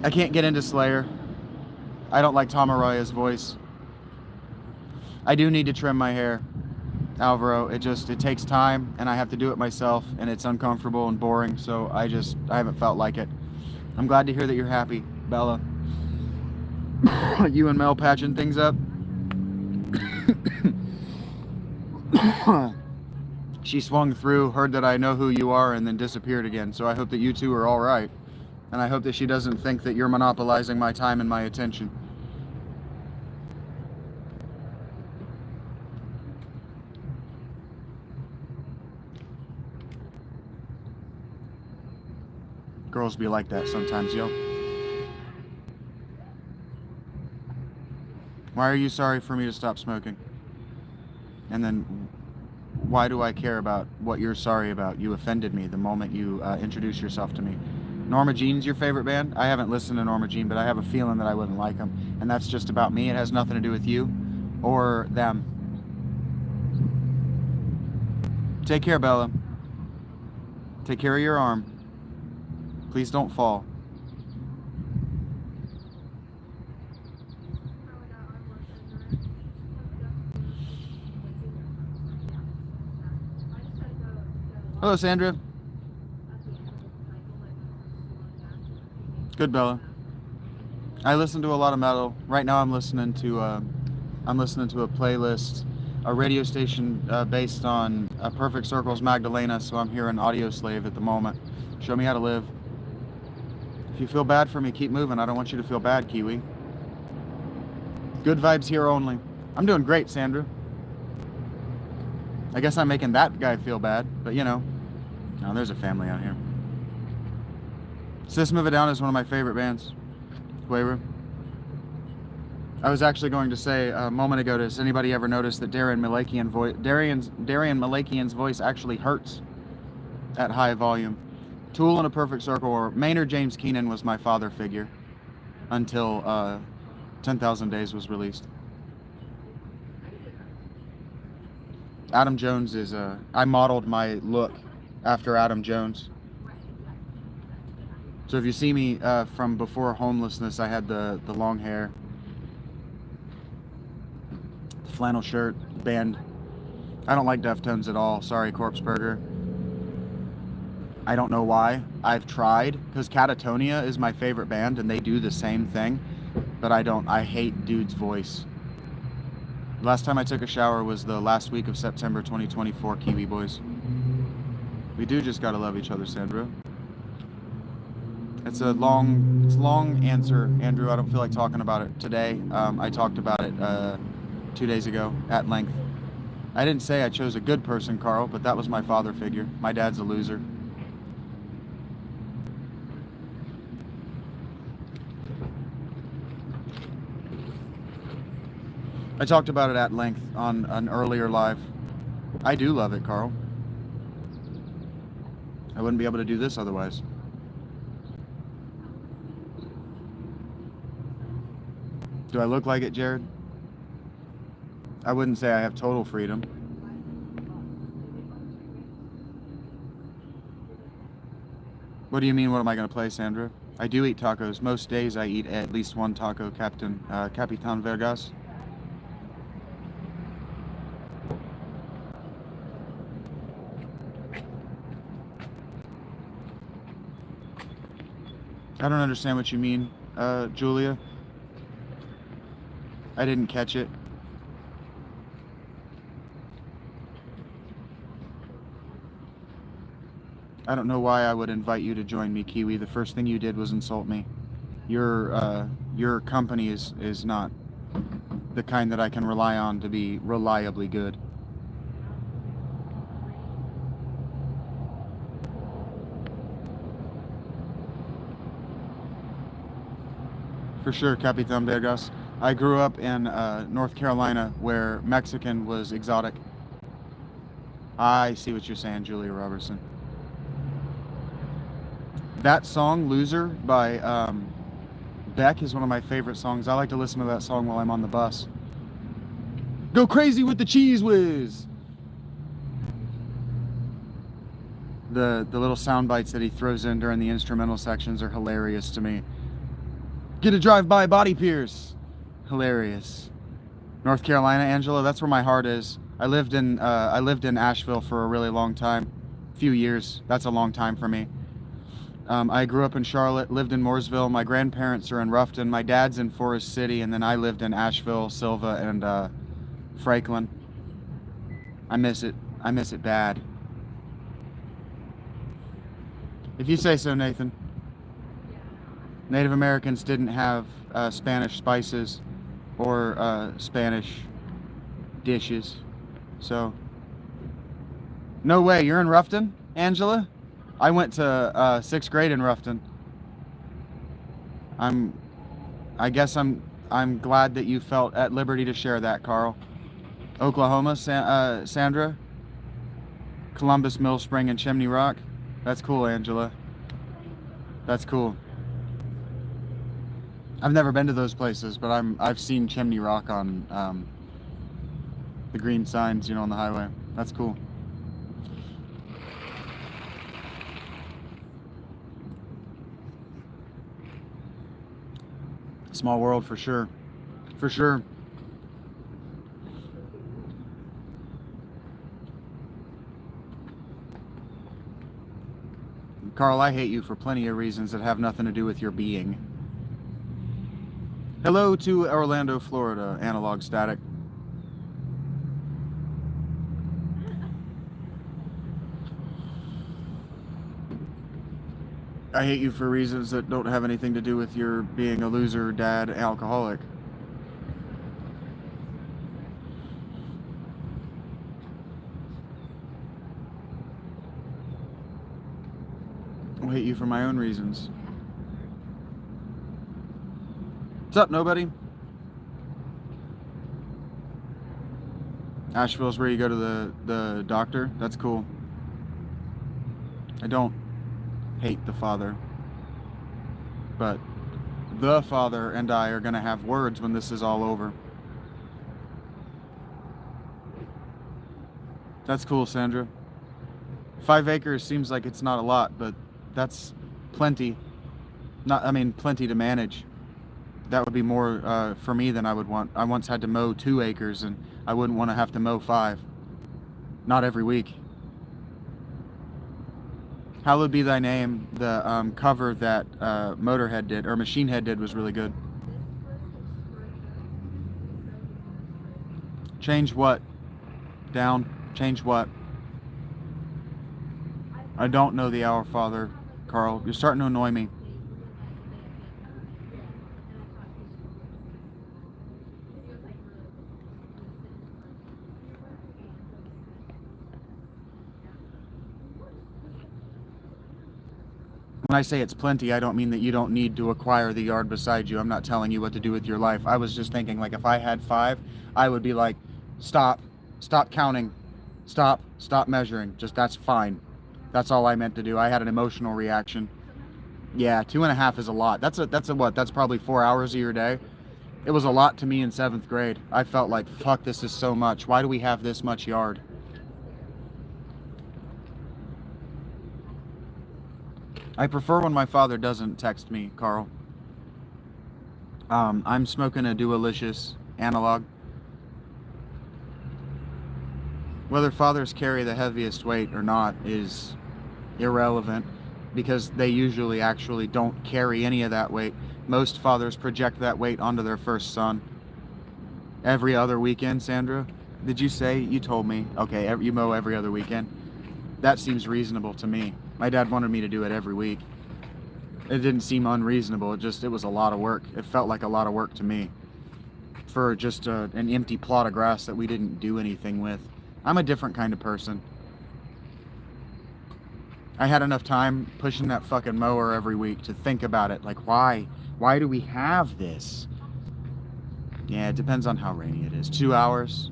S1: I can't get into Slayer. I don't like Tom Araya's voice. I do need to trim my hair. Alvaro, it takes time and I have to do it myself and it's uncomfortable and boring, so I haven't felt like it. I'm glad to hear that you're happy, Bella. You and Mel patching things up? She swung through, heard that I know who you are, and then disappeared again, so I hope that you two are alright. And I hope that she doesn't think that you're monopolizing my time and my attention. Girls be like that sometimes, yo. Why are you sorry for me to stop smoking? And then why do I care about what you're sorry about? You offended me the moment you introduced yourself to me. Norma Jean's your favorite band? I haven't listened to Norma Jean, but I have a feeling that I wouldn't like them. And that's just about me. It has nothing to do with you or them. Take care, Bella. Take care of your arm. Please don't fall. Hello, Sandra. Good, Bella. I listen to a lot of metal. Right now I'm listening to a playlist, a radio station based on Perfect Circle's Magdalena, so I'm hearing Audio Slave at the moment. Show me how to live. If you feel bad for me, keep moving. I don't want you to feel bad, Kiwi. Good vibes here only. I'm doing great, Sandra. I guess I'm making that guy feel bad, but you know. Oh, there's a family out here. System of a Down is one of my favorite bands. Quaver. I was actually going to say a moment ago, does anybody ever notice that Darian Malakian's voice actually hurts at high volume? Tool in a Perfect Circle, or Maynard James Keenan was my father figure until 10,000 Days was released. Adam Jones is I modeled my look after Adam Jones. So if you see me from before Homelessness, I had the long hair, the flannel shirt, band. I don't like Deftones at all. Sorry, Corpse Burger. I don't know why. I've tried, because Catatonia is my favorite band, and they do the same thing, but I hate Dude's voice. Last time I took a shower was the last week of September 2024, Kiwi Boys. We do just gotta love each other, Sandra. It's a long answer, Andrew. I don't feel like talking about it today. I talked about it 2 days ago at length. I didn't say I chose a good person, Carl, but that was my father figure. My dad's a loser. I talked about it at length on an earlier live. I do love it, Carl. I wouldn't be able to do this otherwise. Do I look like it, Jared? I wouldn't say I have total freedom. What do you mean, what am I going to play, Sandra? I do eat tacos. Most days I eat at least one taco, Capitan Vergas. I don't understand what you mean, Julia. I didn't catch it. I don't know why I would invite you to join me, Kiwi. The first thing you did was insult me. Your company is not the kind that I can rely on to be reliably good. For sure, Capitan Vergas. I grew up in North Carolina, where Mexican was exotic. I see what you're saying, Julia Robertson. That song, Loser, by Beck, is one of my favorite songs. I like to listen to that song while I'm on the bus. Go crazy with the cheese whiz! The little sound bites that he throws in during the instrumental sections are hilarious to me. Get a drive-by body pierce. Hilarious. North Carolina, Angela, that's where my heart is. I lived in Asheville for a really long time. Few years. That's a long time for me. I grew up in Charlotte, lived in Mooresville. My grandparents are in Ruffton. My dad's in Forest City, and then I lived in Asheville, Silva, and Franklin. I miss it. I miss it bad. If you say so, Nathan. Native Americans didn't have Spanish spices or Spanish dishes. So, no way. You're in Ruffton, Angela? I went to 6th grade in Ruffton. I guess I'm glad that you felt at liberty to share that, Carl. Oklahoma, Sandra? Columbus, Mill Spring, and Chimney Rock? That's cool, Angela. That's cool. I've never been to those places, but I've seen Chimney Rock on the green signs, you know, on the highway. That's cool. Small world for sure. For sure. Carl, I hate you for plenty of reasons that have nothing to do with your being. Hello to Orlando, Florida, Analog Static. I hate you for reasons that don't have anything to do with your being a loser, dad, alcoholic. I'll hate you for my own reasons. What's up, nobody? Asheville's where you go to the doctor? That's cool. I don't hate the father. But the father and I are going to have words when this is all over. That's cool, Sandra. 5 acres seems like it's not a lot, but that's plenty. Plenty to manage. That would be more for me than I would want. I once had to mow 2 acres, and I wouldn't want to have to mow 5. Not every week. Hallowed Be Thy Name, the cover that Motorhead did, or Machine Head did, was really good. Change what? Down. Change what? I don't know the Our Father, Carl. You're starting to annoy me. When I say it's plenty, I don't mean that you don't need to acquire the yard beside you. I'm not telling you what to do with your life. I was just thinking, like, if I had 5, I would be like, stop counting, stop measuring. Just, that's fine. That's all I meant to do. I had an emotional reaction. Yeah, 2.5 is a lot. That's a what? That's probably 4 hours of your day. It was a lot to me in 7th grade. I felt like, fuck, this is so much. Why do we have this much yard? I prefer when my father doesn't text me, Carl. I'm smoking a Dualicious analog. Whether fathers carry the heaviest weight or not is irrelevant, because they usually actually don't carry any of that weight. Most fathers project that weight onto their first son. Every other weekend, Sandra? Did you say? You told me. Okay, you mow every other weekend. That seems reasonable to me. My dad wanted me to do it every week. It didn't seem unreasonable. It was a lot of work. It felt like a lot of work to me for just an empty plot of grass that we didn't do anything with. I'm a different kind of person. I had enough time pushing that fucking mower every week to think about it. Like, why? Why do we have this? Yeah, it depends on how rainy it is. 2 hours?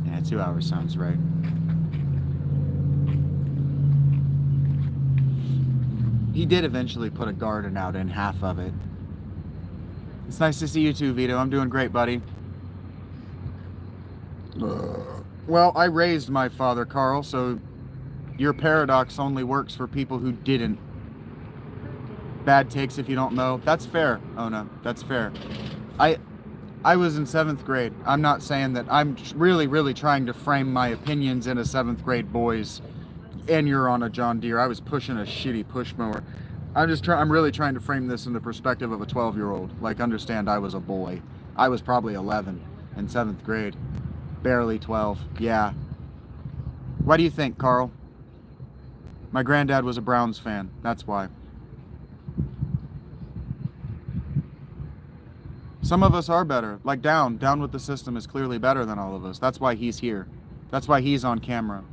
S1: Yeah, 2 hours sounds right. He did eventually put a garden out in half of it. It's nice to see you too, Vito. I'm doing great, buddy. Well, I raised my father, Carl, so your paradox only works for people who didn't. Bad takes if you don't know. That's fair, Ona. That's fair. I was in 7th grade. I'm not saying that. I'm really, really trying to frame my opinions in a 7th grade boys. And you're on a John Deere. I was pushing a shitty push mower. I'm really trying to frame this in the perspective of a 12-year-old. Like, understand, I was a boy. I was probably 11 in 7th grade. Barely 12. Yeah. Why do you think, Carl? My granddad was a Browns fan. That's why. Some of us are better. Like Down with the system is clearly better than all of us. That's why he's here. That's why he's on camera.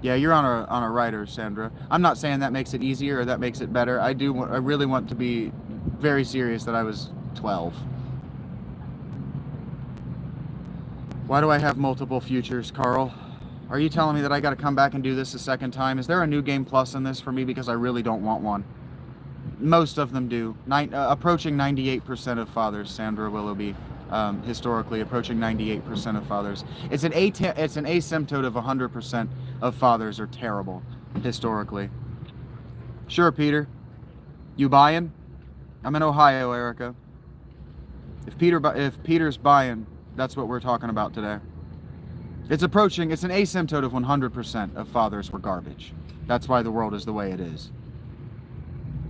S1: Yeah, you're on a writer, Sandra. I'm not saying that makes it easier or that makes it better. I really want to be very serious that I was 12. Why do I have multiple futures, Carl? Are you telling me that I got to come back and do this a second time? Is there a new game plus in this for me? Because I really don't want one. Most of them do. Approaching 98% of fathers, Sandra Willoughby. Historically, approaching 98% of fathers. It's an asymptote of 100% of fathers are terrible, historically. Sure, Peter. You buying? I'm in Ohio, Erica. If Peter's buying, that's what we're talking about today. It's an asymptote of 100% of fathers were garbage. That's why the world is the way it is.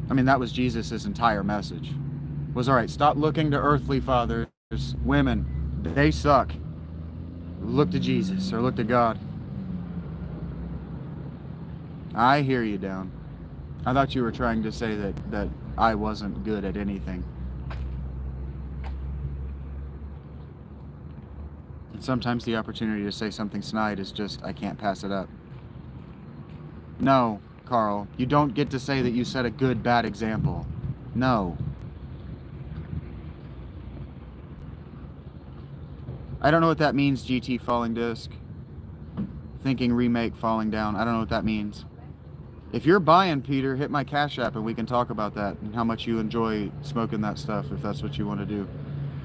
S1: I mean, that was Jesus' entire message. Was, all right, stop looking to earthly fathers. Women, they suck. Look to Jesus or look to God. I hear you, Down. I thought you were trying to say that I wasn't good at anything. And sometimes the opportunity to say something snide is just, I can't pass it up. No, Carl, you don't get to say that you set a good, bad example. No. I don't know what that means, GT falling disc. Thinking remake falling down. I don't know what that means. If you're buying, Peter, hit my Cash App and we can talk about that and how much you enjoy smoking that stuff, if that's what you want to do.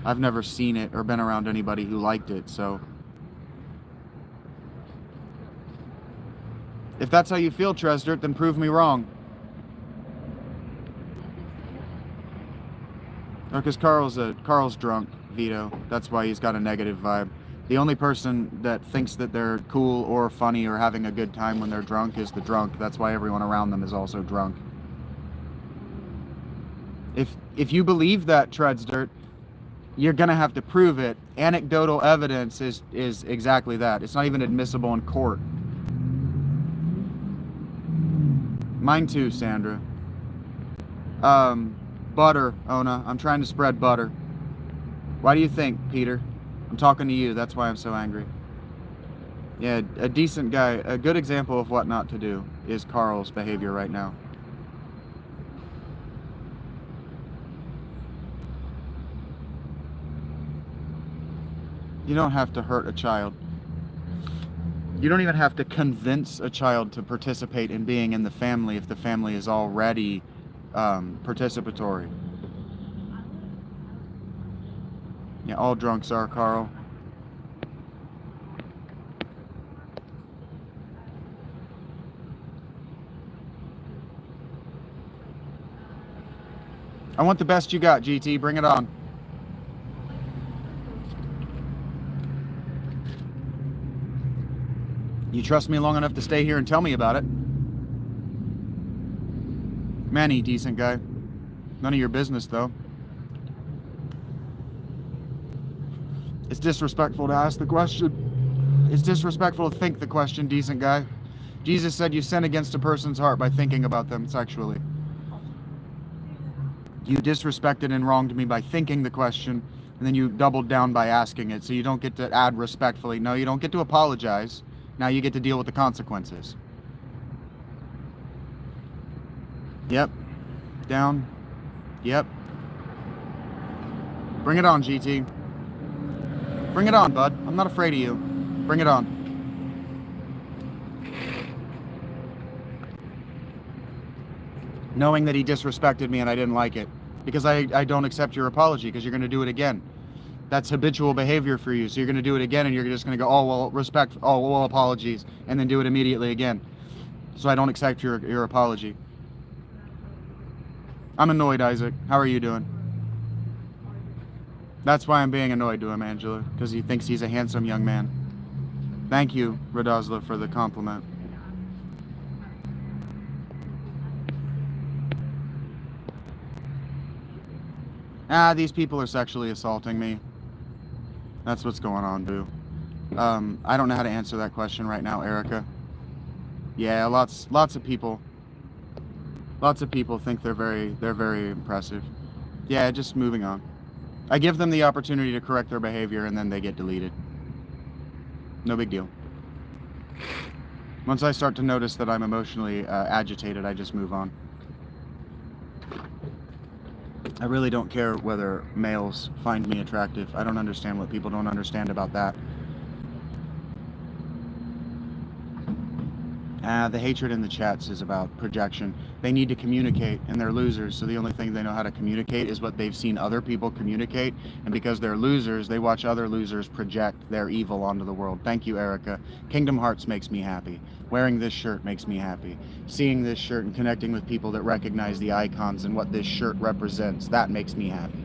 S1: I've never seen it or been around anybody who liked it, so. If that's how you feel, Tresdirt, then prove me wrong. Or because Carl's drunk, Vito. That's why he's got a negative vibe. The only person that thinks that they're cool or funny or having a good time when they're drunk is the drunk. That's why everyone around them is also drunk. If you believe that, Tresdirt, you're gonna have to prove it. Anecdotal evidence is exactly that. It's not even admissible in court. Mine too, Sandra. Butter, Ona. I'm trying to spread butter. Why do you think, Peter? I'm talking to you. That's why I'm so angry. Yeah, a decent guy. A good example of what not to do is Carl's behavior right now. You don't have to hurt a child. You don't even have to convince a child to participate in being in the family if the family is already participatory. Yeah, all drunks are, Carl. I want the best you got, GT. Bring it on. You trust me long enough to stay here and tell me about it. Manny, decent guy. None of your business, though. It's disrespectful to ask the question. It's disrespectful to think the question, decent guy. Jesus said you sin against a person's heart by thinking about them sexually. You disrespected and wronged me by thinking the question, and then you doubled down by asking it, so you don't get to add respectfully. No, you don't get to apologize. Now you get to deal with the consequences. Yep. Down. Yep. Bring it on, GT. Bring it on, bud. I'm not afraid of you. Bring it on. Knowing that he disrespected me and I didn't like it. Because I don't accept your apology because you're going to do it again. That's habitual behavior for you. So you're going to do it again and you're just going to go, oh, well, apologies. And then do it immediately again. So I don't accept your apology. I'm annoyed, Isaac. How are you doing? That's why I'm being annoyed to him, Angela. Because he thinks he's a handsome young man. Thank you, Radazla, for the compliment. These people are sexually assaulting me. That's what's going on, boo. I don't know how to answer that question right now, Erica. Yeah, lots of people. Lots of people think they're very impressive. Yeah, just moving on. I give them the opportunity to correct their behavior, and then they get deleted. No big deal. Once I start to notice that I'm emotionally agitated, I just move on. I really don't care whether males find me attractive. I don't understand what people don't understand about that. The hatred in the chats is about projection. They need to communicate, and they're losers, so the only thing they know how to communicate is what they've seen other people communicate, and because they're losers, they watch other losers project their evil onto the world. Thank you, Erica. Kingdom Hearts makes me happy. Wearing this shirt makes me happy. Seeing this shirt and connecting with people that recognize the icons and what this shirt represents, that makes me happy.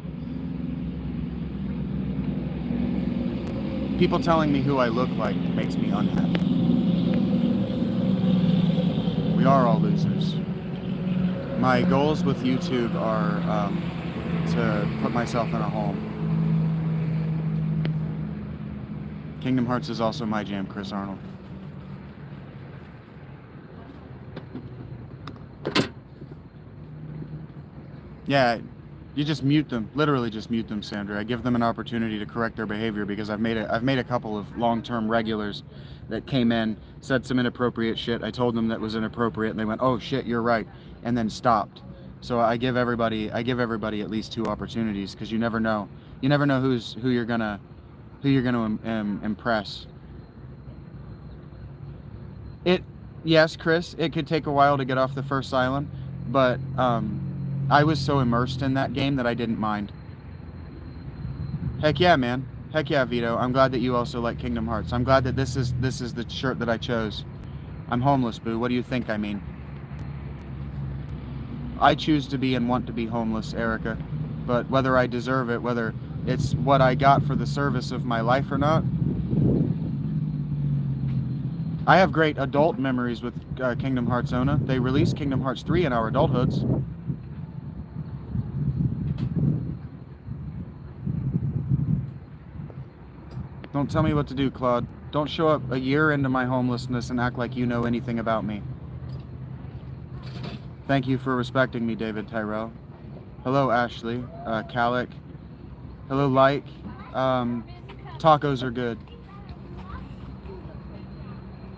S1: People telling me who I look like makes me unhappy. We are all losers. My goals with YouTube are to put myself in a home. Kingdom Hearts is also my jam, Chris Arnold. Yeah, you just mute them. Literally just mute them, Sandra. I give them an opportunity to correct their behavior because I've made a couple of long-term regulars that came in, said some inappropriate shit. I told them that was inappropriate, and they went, "Oh shit, you're right," and then stopped. So I give everybody at least 2 opportunities because you never know. You never know who you're gonna impress. Yes, Chris, it could take a while to get off the first island, but I was so immersed in that game that I didn't mind. Heck yeah, man. Heck yeah, Vito. I'm glad that you also like Kingdom Hearts. I'm glad that this is the shirt that I chose. I'm homeless, boo. What do you think I mean? I choose to be and want to be homeless, Erica. But whether I deserve it, whether it's what I got for the service of my life or not, I have great adult memories with Kingdom Hearts Ona. They released Kingdom Hearts 3 in our adulthoods. Don't tell me what to do, Claude. Don't show up a year into my homelessness and act like you know anything about me. Thank you for respecting me, David Tyrell. Hello, Ashley. Calic. Hello, Like. Tacos are good.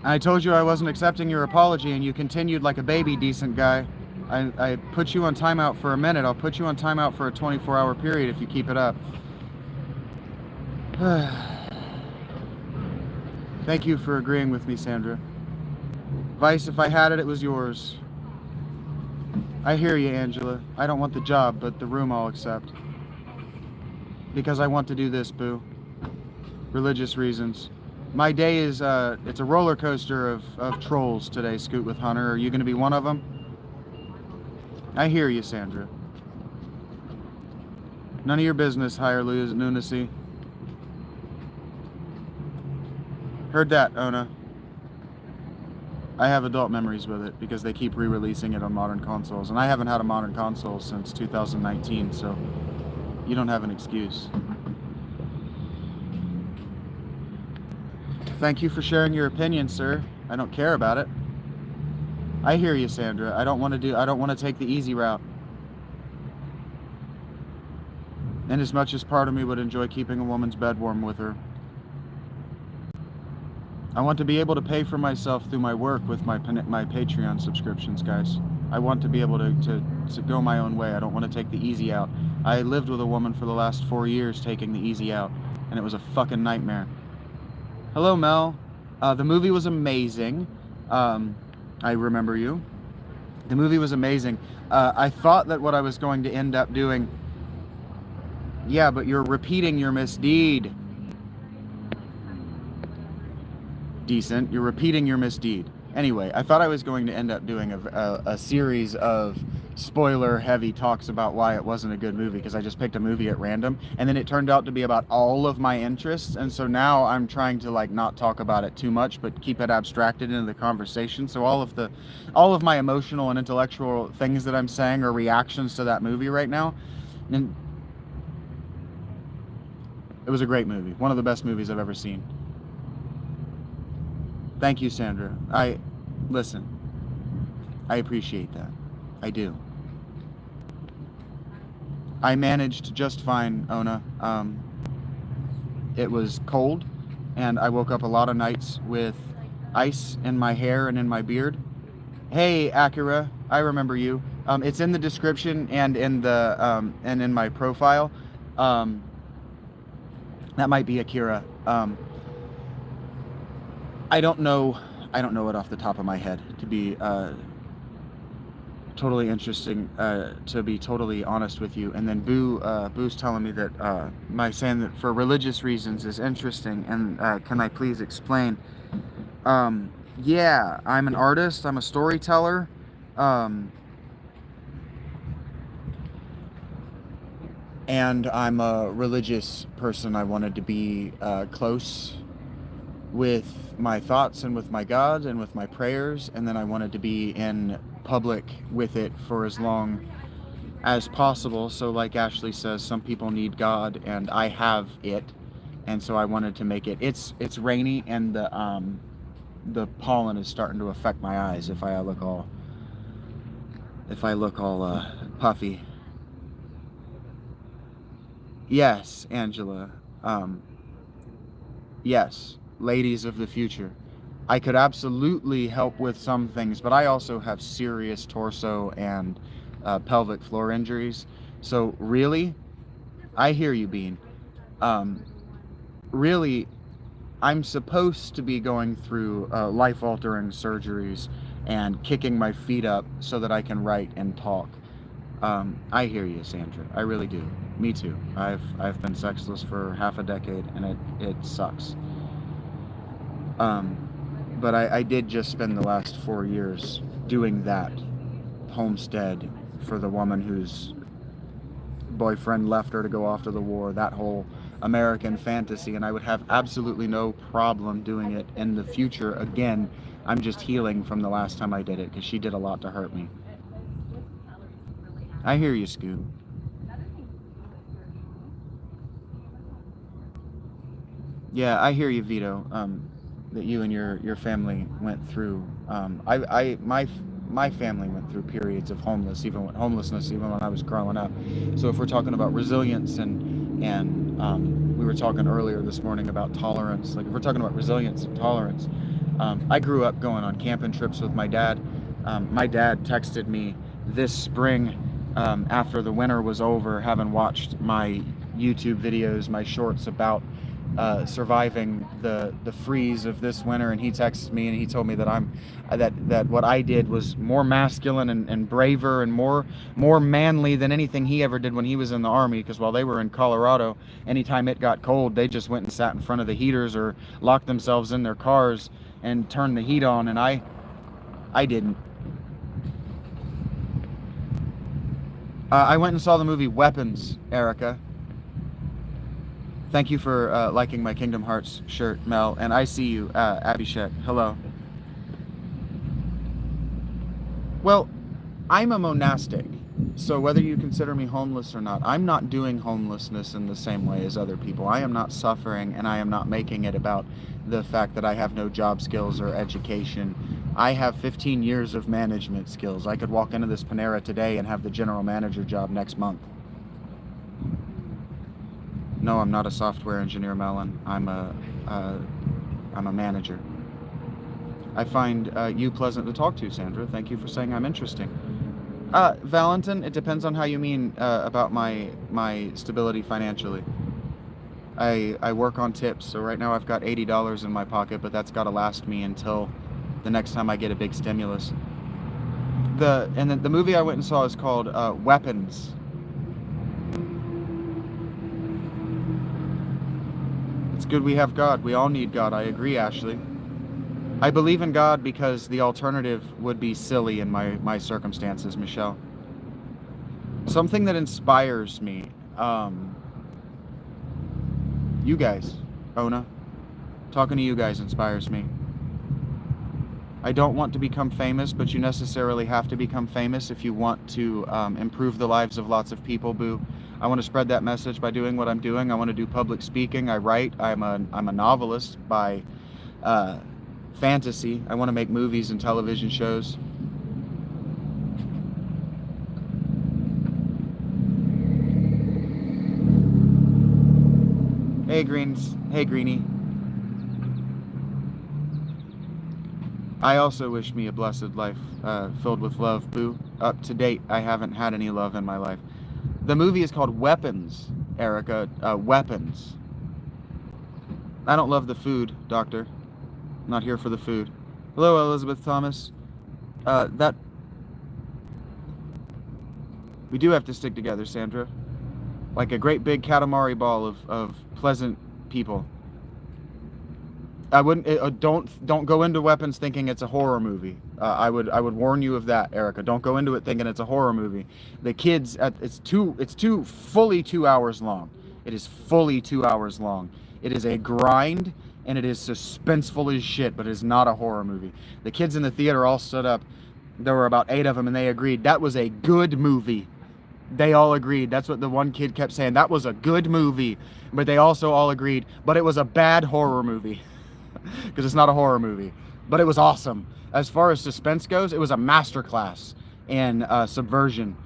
S1: I told you I wasn't accepting your apology, and you continued like a baby, decent guy. I put you on timeout for a minute. I'll put you on timeout for a 24-hour period if you keep it up. Thank you for agreeing with me, Sandra. Vice, if I had it, it was yours. I hear you, Angela. I don't want the job, but the room I'll accept. Because I want to do this, boo. Religious reasons. My day is, it's a roller coaster of trolls today, Scoot with Hunter. Are you going to be one of them? I hear you, Sandra. None of your business, higher lunacy. Heard that, Ona. I have adult memories with it because they keep re-releasing it on modern consoles. And I haven't had a modern console since 2019, so you don't have an excuse. Thank you for sharing your opinion, sir. I don't care about it. I hear you, Sandra. I don't want to take the easy route. And as much as part of me would enjoy keeping a woman's bed warm with her, I want to be able to pay for myself through my work with my Patreon subscriptions, guys. I want to be able to go my own way. I don't want to take the easy out. I lived with a woman for the last 4 years taking the easy out, and it was a fucking nightmare. Hello, Mel. The movie was amazing. I remember you. The movie was amazing. I thought that what I was going to end up doing... Yeah, but you're repeating your misdeed. Decent. You're repeating your misdeed. Anyway, I thought I was going to end up doing a series of spoiler-heavy talks about why it wasn't a good movie, because I just picked a movie at random, and then it turned out to be about all of my interests, and so now I'm trying to like not talk about it too much, but keep it abstracted into the conversation. So all of my emotional and intellectual things that I'm saying are reactions to that movie right now, and it was a great movie. One of the best movies I've ever seen. Thank you, Sandra. Listen, I appreciate that. I do. I managed just fine, Ona. It was cold, and I woke up a lot of nights with ice in my hair and in my beard. Hey, Acura, I remember you. It's in the description and in the and in my profile. Um, that might be Akira. I don't know. I don't know it off the top of my head. To be totally interesting. To be totally honest with you, and then Boo's telling me that my saying that for religious reasons is interesting, and can I please explain? Yeah, I'm an artist. I'm a storyteller. Um, and I'm a religious person. I wanted to be close with my thoughts and with my God and with my prayers, and then I wanted to be in public with it for as long as possible. So like Ashley says, some people need God, and I have it, and so I wanted to make it. It's rainy, and the pollen is starting to affect my eyes if I look all puffy. Yes, Angela. Yes, ladies of the future. I could absolutely help with some things, but I also have serious torso and pelvic floor injuries. So really, I hear you, Bean. Um, really, I'm supposed to be going through life-altering surgeries and kicking my feet up so that I can write and talk. I hear you, Sandra. I really do. Me too. I've been sexless for half a decade, and it sucks. Um, but I did just spend the last 4 years doing that homestead for the woman whose boyfriend left her to go off to the war, that whole American fantasy, and I would have absolutely no problem doing it in the future again. I'm just healing from the last time I did it because she did a lot to hurt me. I hear you, Scoot. Yeah, I hear you, Vito. That you and your family went through. My family went through periods of homelessness, even when I was growing up. So if we're talking about resilience and we were talking earlier this morning about tolerance. Like if we're talking about resilience and tolerance, I grew up going on camping trips with my dad. My dad texted me this spring after the winter was over, having watched my YouTube videos, my shorts about surviving the freeze of this winter, and he texted me and he told me that that what I did was more masculine and braver and more manly than anything he ever did when he was in the army, because while they were in Colorado, anytime it got cold, they just went and sat in front of the heaters or locked themselves in their cars and turned the heat on, and I didn't. I went and saw the movie Weapons, Erica. Thank you for liking my Kingdom Hearts shirt, Mel. And I see you, Abhishek. Hello. Well, I'm a monastic. So whether you consider me homeless or not, I'm not doing homelessness in the same way as other people. I am not suffering, and I am not making it about the fact that I have no job skills or education. I have 15 years of management skills. I could walk into this Panera today and have the general manager job next month. No, I'm not a software engineer, Melon. I'm a manager. I find you pleasant to talk to, Sandra. Thank you for saying I'm interesting. Valentin, it depends on how you mean about my stability financially. I work on tips, so right now I've got $80 in my pocket, but that's got to last me until the next time I get a big stimulus. The movie I went and saw is called Weapons. It's good we have God. We all need God. I agree, Ashley. I believe in God because the alternative would be silly in my circumstances, Michelle. Something that inspires me. You guys, Ona. Talking to you guys inspires me. I don't want to become famous, but you necessarily have to become famous if you want to improve the lives of lots of people, Boo. I want to spread that message by doing what I'm doing. I want to do public speaking. I write. I'm a novelist by fantasy. I want to make movies and television shows. Hey, Greens. Hey, Greenie. I also wish me a blessed life filled with love, boo. Up to date, I haven't had any love in my life. The movie is called Weapons, Erica. Weapons. I don't love the food, Doctor. I'm not here for the food. Hello, Elizabeth Thomas. That... We do have to stick together, Sandra. Like a great big Katamari ball of pleasant people. I wouldn't... don't go into Weapons thinking it's a horror movie. I would warn you of that, Erica. Don't go into it thinking it's a horror movie. The kids... It's fully 2 hours long. It is fully 2 hours long. It is a grind, and it is suspenseful as shit, but it is not a horror movie. The kids in the theater all stood up. There were about 8 of them, and they agreed that was a good movie. They all agreed. That's what the one kid kept saying. That was a good movie. But they also all agreed, but it was a bad horror movie. Because it's not a horror movie. But it was awesome. As far as suspense goes, it was a masterclass in subversion.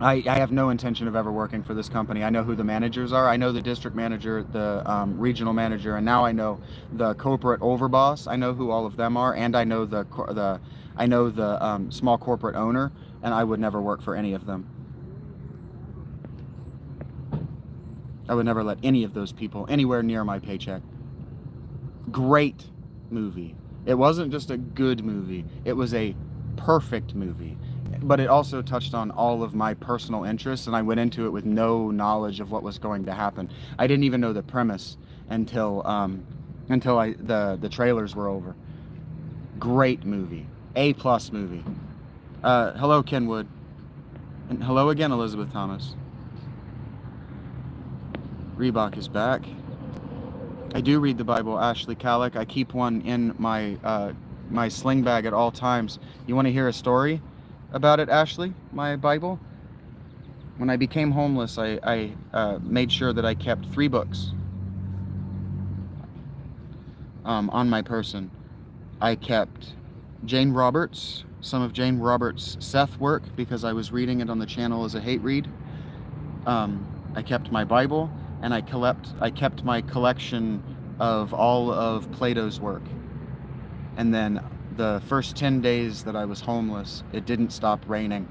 S1: I have no intention of ever working for this company. I know who the managers are. I know the district manager, the regional manager, and now I know the corporate overboss. I know who all of them are, and I know the small corporate owner, and I would never work for any of them. I would never let any of those people anywhere near my paycheck. Great movie. It wasn't just a good movie. It was a perfect movie. But it also touched on all of my personal interests, and I went into it with no knowledge of what was going to happen. I didn't even know the premise until the trailers were over. Great movie. A+ movie. Hello, Kenwood. And hello again, Elizabeth Thomas. Reebok is back. I do read the Bible, Ashley Calick. I keep one in my sling bag at all times. You want to hear a story about it, Ashley? My Bible? When I became homeless, I made sure that I kept 3 books on my person. I kept Jane Roberts, some of Jane Roberts' Seth work, because I was reading it on the channel as a hate read. I kept my Bible, and I kept my collection of all of Plato's work. And then the first 10 days that I was homeless, it didn't stop raining.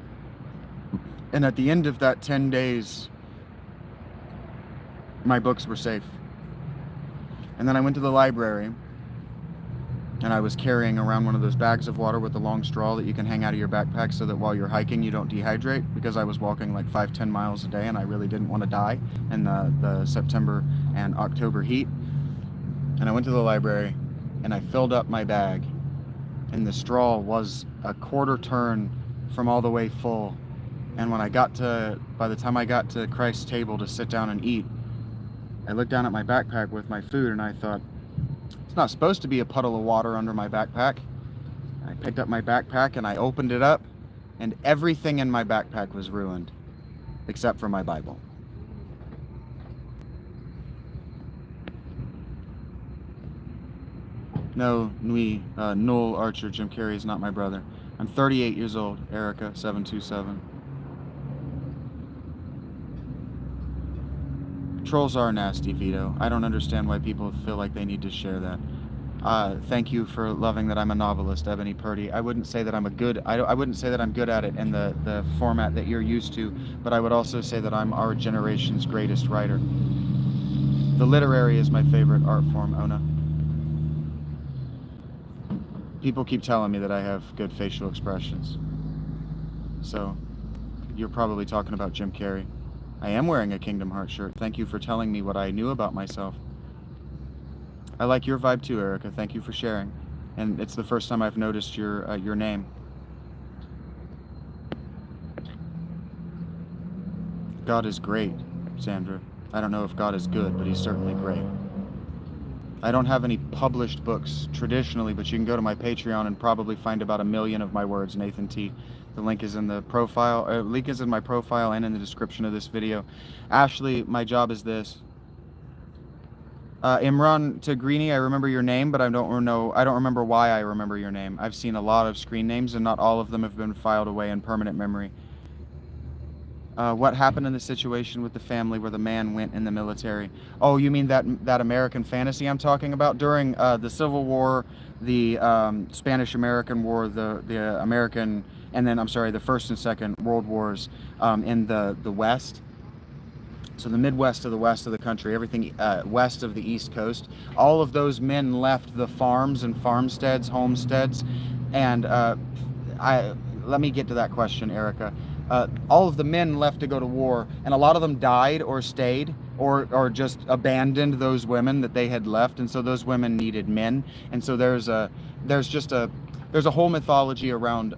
S1: And at the end of that 10 days, my books were safe. And then I went to the library, and I was carrying around one of those bags of water with the long straw that you can hang out of your backpack so that while you're hiking you don't dehydrate, because I was walking like 5-10 miles a day and I really didn't want to die in the September and October heat. And I went to the library and I filled up my bag, and the straw was a quarter turn from all the way full. And when by the time I got to Christ's table to sit down and eat, I looked down at my backpack with my food and I thought, it's not supposed to be a puddle of water under my backpack. I picked up my backpack and I opened it up, and everything in my backpack was ruined, except for my Bible. No, Noel Archer, Jim Carrey is not my brother. I'm 38 years old, Erica 727. Trolls are nasty, Vito. I don't understand why people feel like they need to share that. Thank you for loving that I'm a novelist, Ebony Purdy. I wouldn't say that I'm I wouldn't say that I'm good at it in the format that you're used to, but I would also say that I'm our generation's greatest writer. The literary is my favorite art form, Ona. People keep telling me that I have good facial expressions. So, you're probably talking about Jim Carrey. I am wearing a Kingdom Hearts shirt. Thank you for telling me what I knew about myself. I like your vibe too, Erica. Thank you for sharing. And it's the first time I've noticed your name. God is great, Sandra. I don't know if God is good, but he's certainly great. I don't have any published books traditionally, but you can go to my Patreon and probably find about 1 million of my words, Nathan T. The link is in the profile. Link is in my profile and in the description of this video. Ashley, my job is this. Imran Tigrini, I remember your name, but I don't remember why I remember your name. I've seen a lot of screen names, and not all of them have been filed away in permanent memory. What happened in the situation with the family where the man went in the military? Oh, you mean that American fantasy I'm talking about? During the Civil War, the Spanish-American War, the American, and then I'm sorry, the First and Second World Wars in the West. So the Midwest to the west of the country, everything west of the East Coast, all of those men left the farms and farmsteads, homesteads, and I let me get to that question, Erica. All of the men left to go to war, and a lot of them died or stayed or just abandoned those women that they had left, and so those women needed men, and so there's a whole mythology around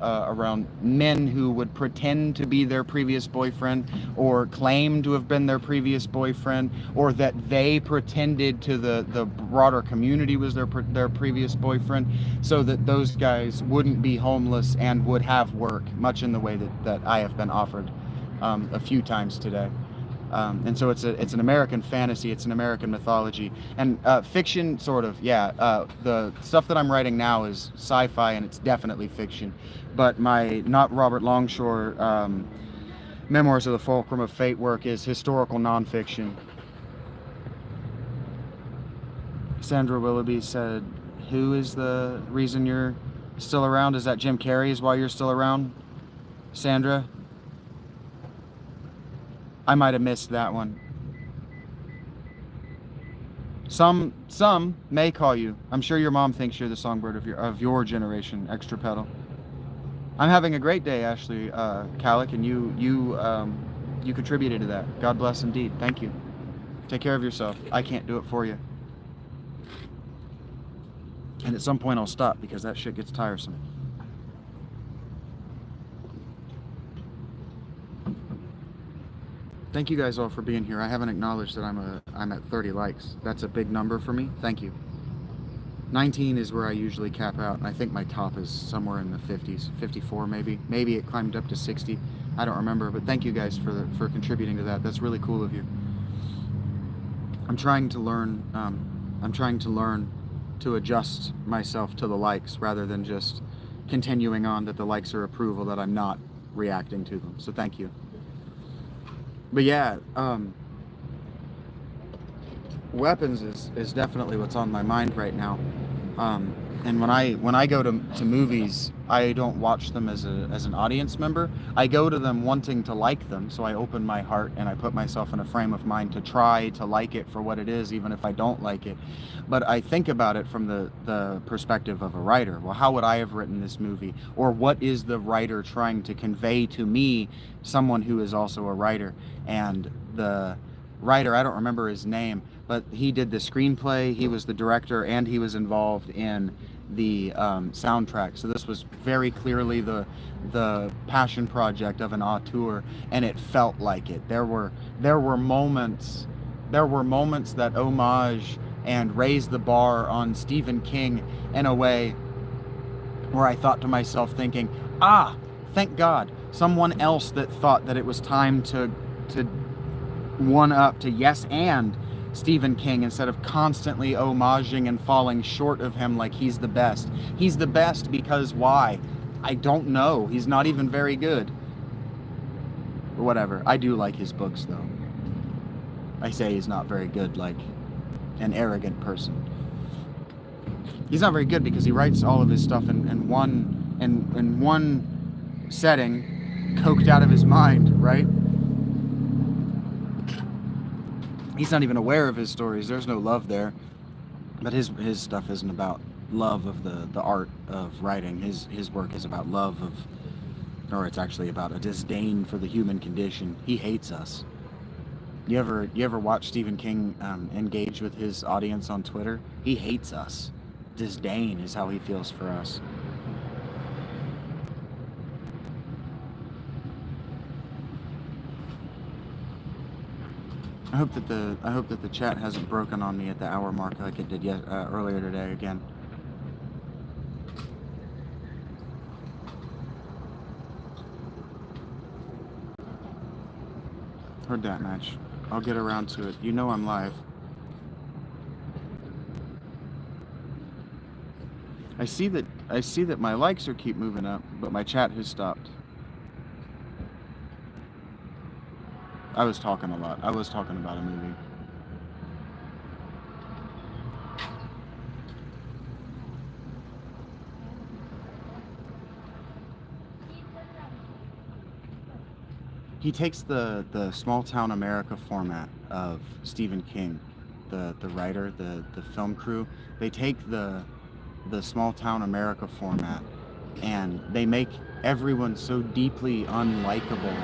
S1: men who would pretend to be their previous boyfriend or claim to have been their previous boyfriend, or that they pretended to the broader community was their previous boyfriend, so that those guys wouldn't be homeless and would have work, much in the way that I have been offered a few times today. And so it's an American fantasy, it's an American mythology, and fiction, sort of. Yeah, the stuff that I'm writing now is sci-fi, and it's definitely fiction. But my not Robert Longshore Memoirs of the Fulcrum of Fate work is historical nonfiction. Sandra Willoughby said, "Who is the reason you're still around? Is that Jim Carrey is why you're still around, Sandra?" I might have missed that one. Some may call you. I'm sure your mom thinks you're the songbird of your generation, Extra Pedal. I'm having a great day, Ashley Calick, and you contributed to that. God bless indeed. Thank you. Take care of yourself. I can't do it for you. And at some point I'll stop because that shit gets tiresome. Thank you guys all for being here. I haven't acknowledged that I'm at 30 likes. That's a big number for me. Thank you. 19 is where I usually cap out, and I think my top is somewhere in the 50s, 54 maybe. Maybe it climbed up to 60. I don't remember, but thank you guys for contributing to that. That's really cool of you. I'm trying to learn. I'm trying to learn to adjust myself to the likes rather than just continuing on that the likes are approval, that I'm not reacting to them. So thank you. But yeah, weapons is definitely what's on my mind right now. And when I go to movies, I don't watch them as an audience member. I go to them wanting to like them, so I open my heart and I put myself in a frame of mind to try to like it for what it is, even if I don't like it. But I think about it from the perspective of a writer. Well, how would I have written this movie? Or what is the writer trying to convey to me, someone who is also a writer? And the writer, I don't remember his name, but he did the screenplay, he was the director, and he was involved in the soundtrack. So this was very clearly the passion project of an auteur, and it felt like it. There were moments that homage and raised the bar on Stephen King in a way where I thought to myself, thinking, thank God, someone else that thought that it was time to one up to yes and Stephen King, instead of constantly homaging and falling short of him like he's the best. He's the best because why? I don't know. He's not even very good. Or whatever. I do like his books though. I say he's not very good like an arrogant person. He's not very good because he writes all of his stuff in one setting, coked out of his mind, right? He's not even aware of his stories. There's no love there. But his stuff isn't about love of the art of writing. His work is about love of, or it's actually about a disdain for the human condition. He hates us. You ever watch Stephen King engage with his audience on Twitter? He hates us. Disdain is how he feels for us. I hope that the chat hasn't broken on me at the hour mark like it did earlier today again. Heard that match. I'll get around to it. You know I'm live. I see that my likes keep moving up, but my chat has stopped. I was talking a lot. I was talking about a movie. He takes the small town America format of Stephen King, the writer, the film crew. They take the small town America format, and they make everyone so deeply unlikable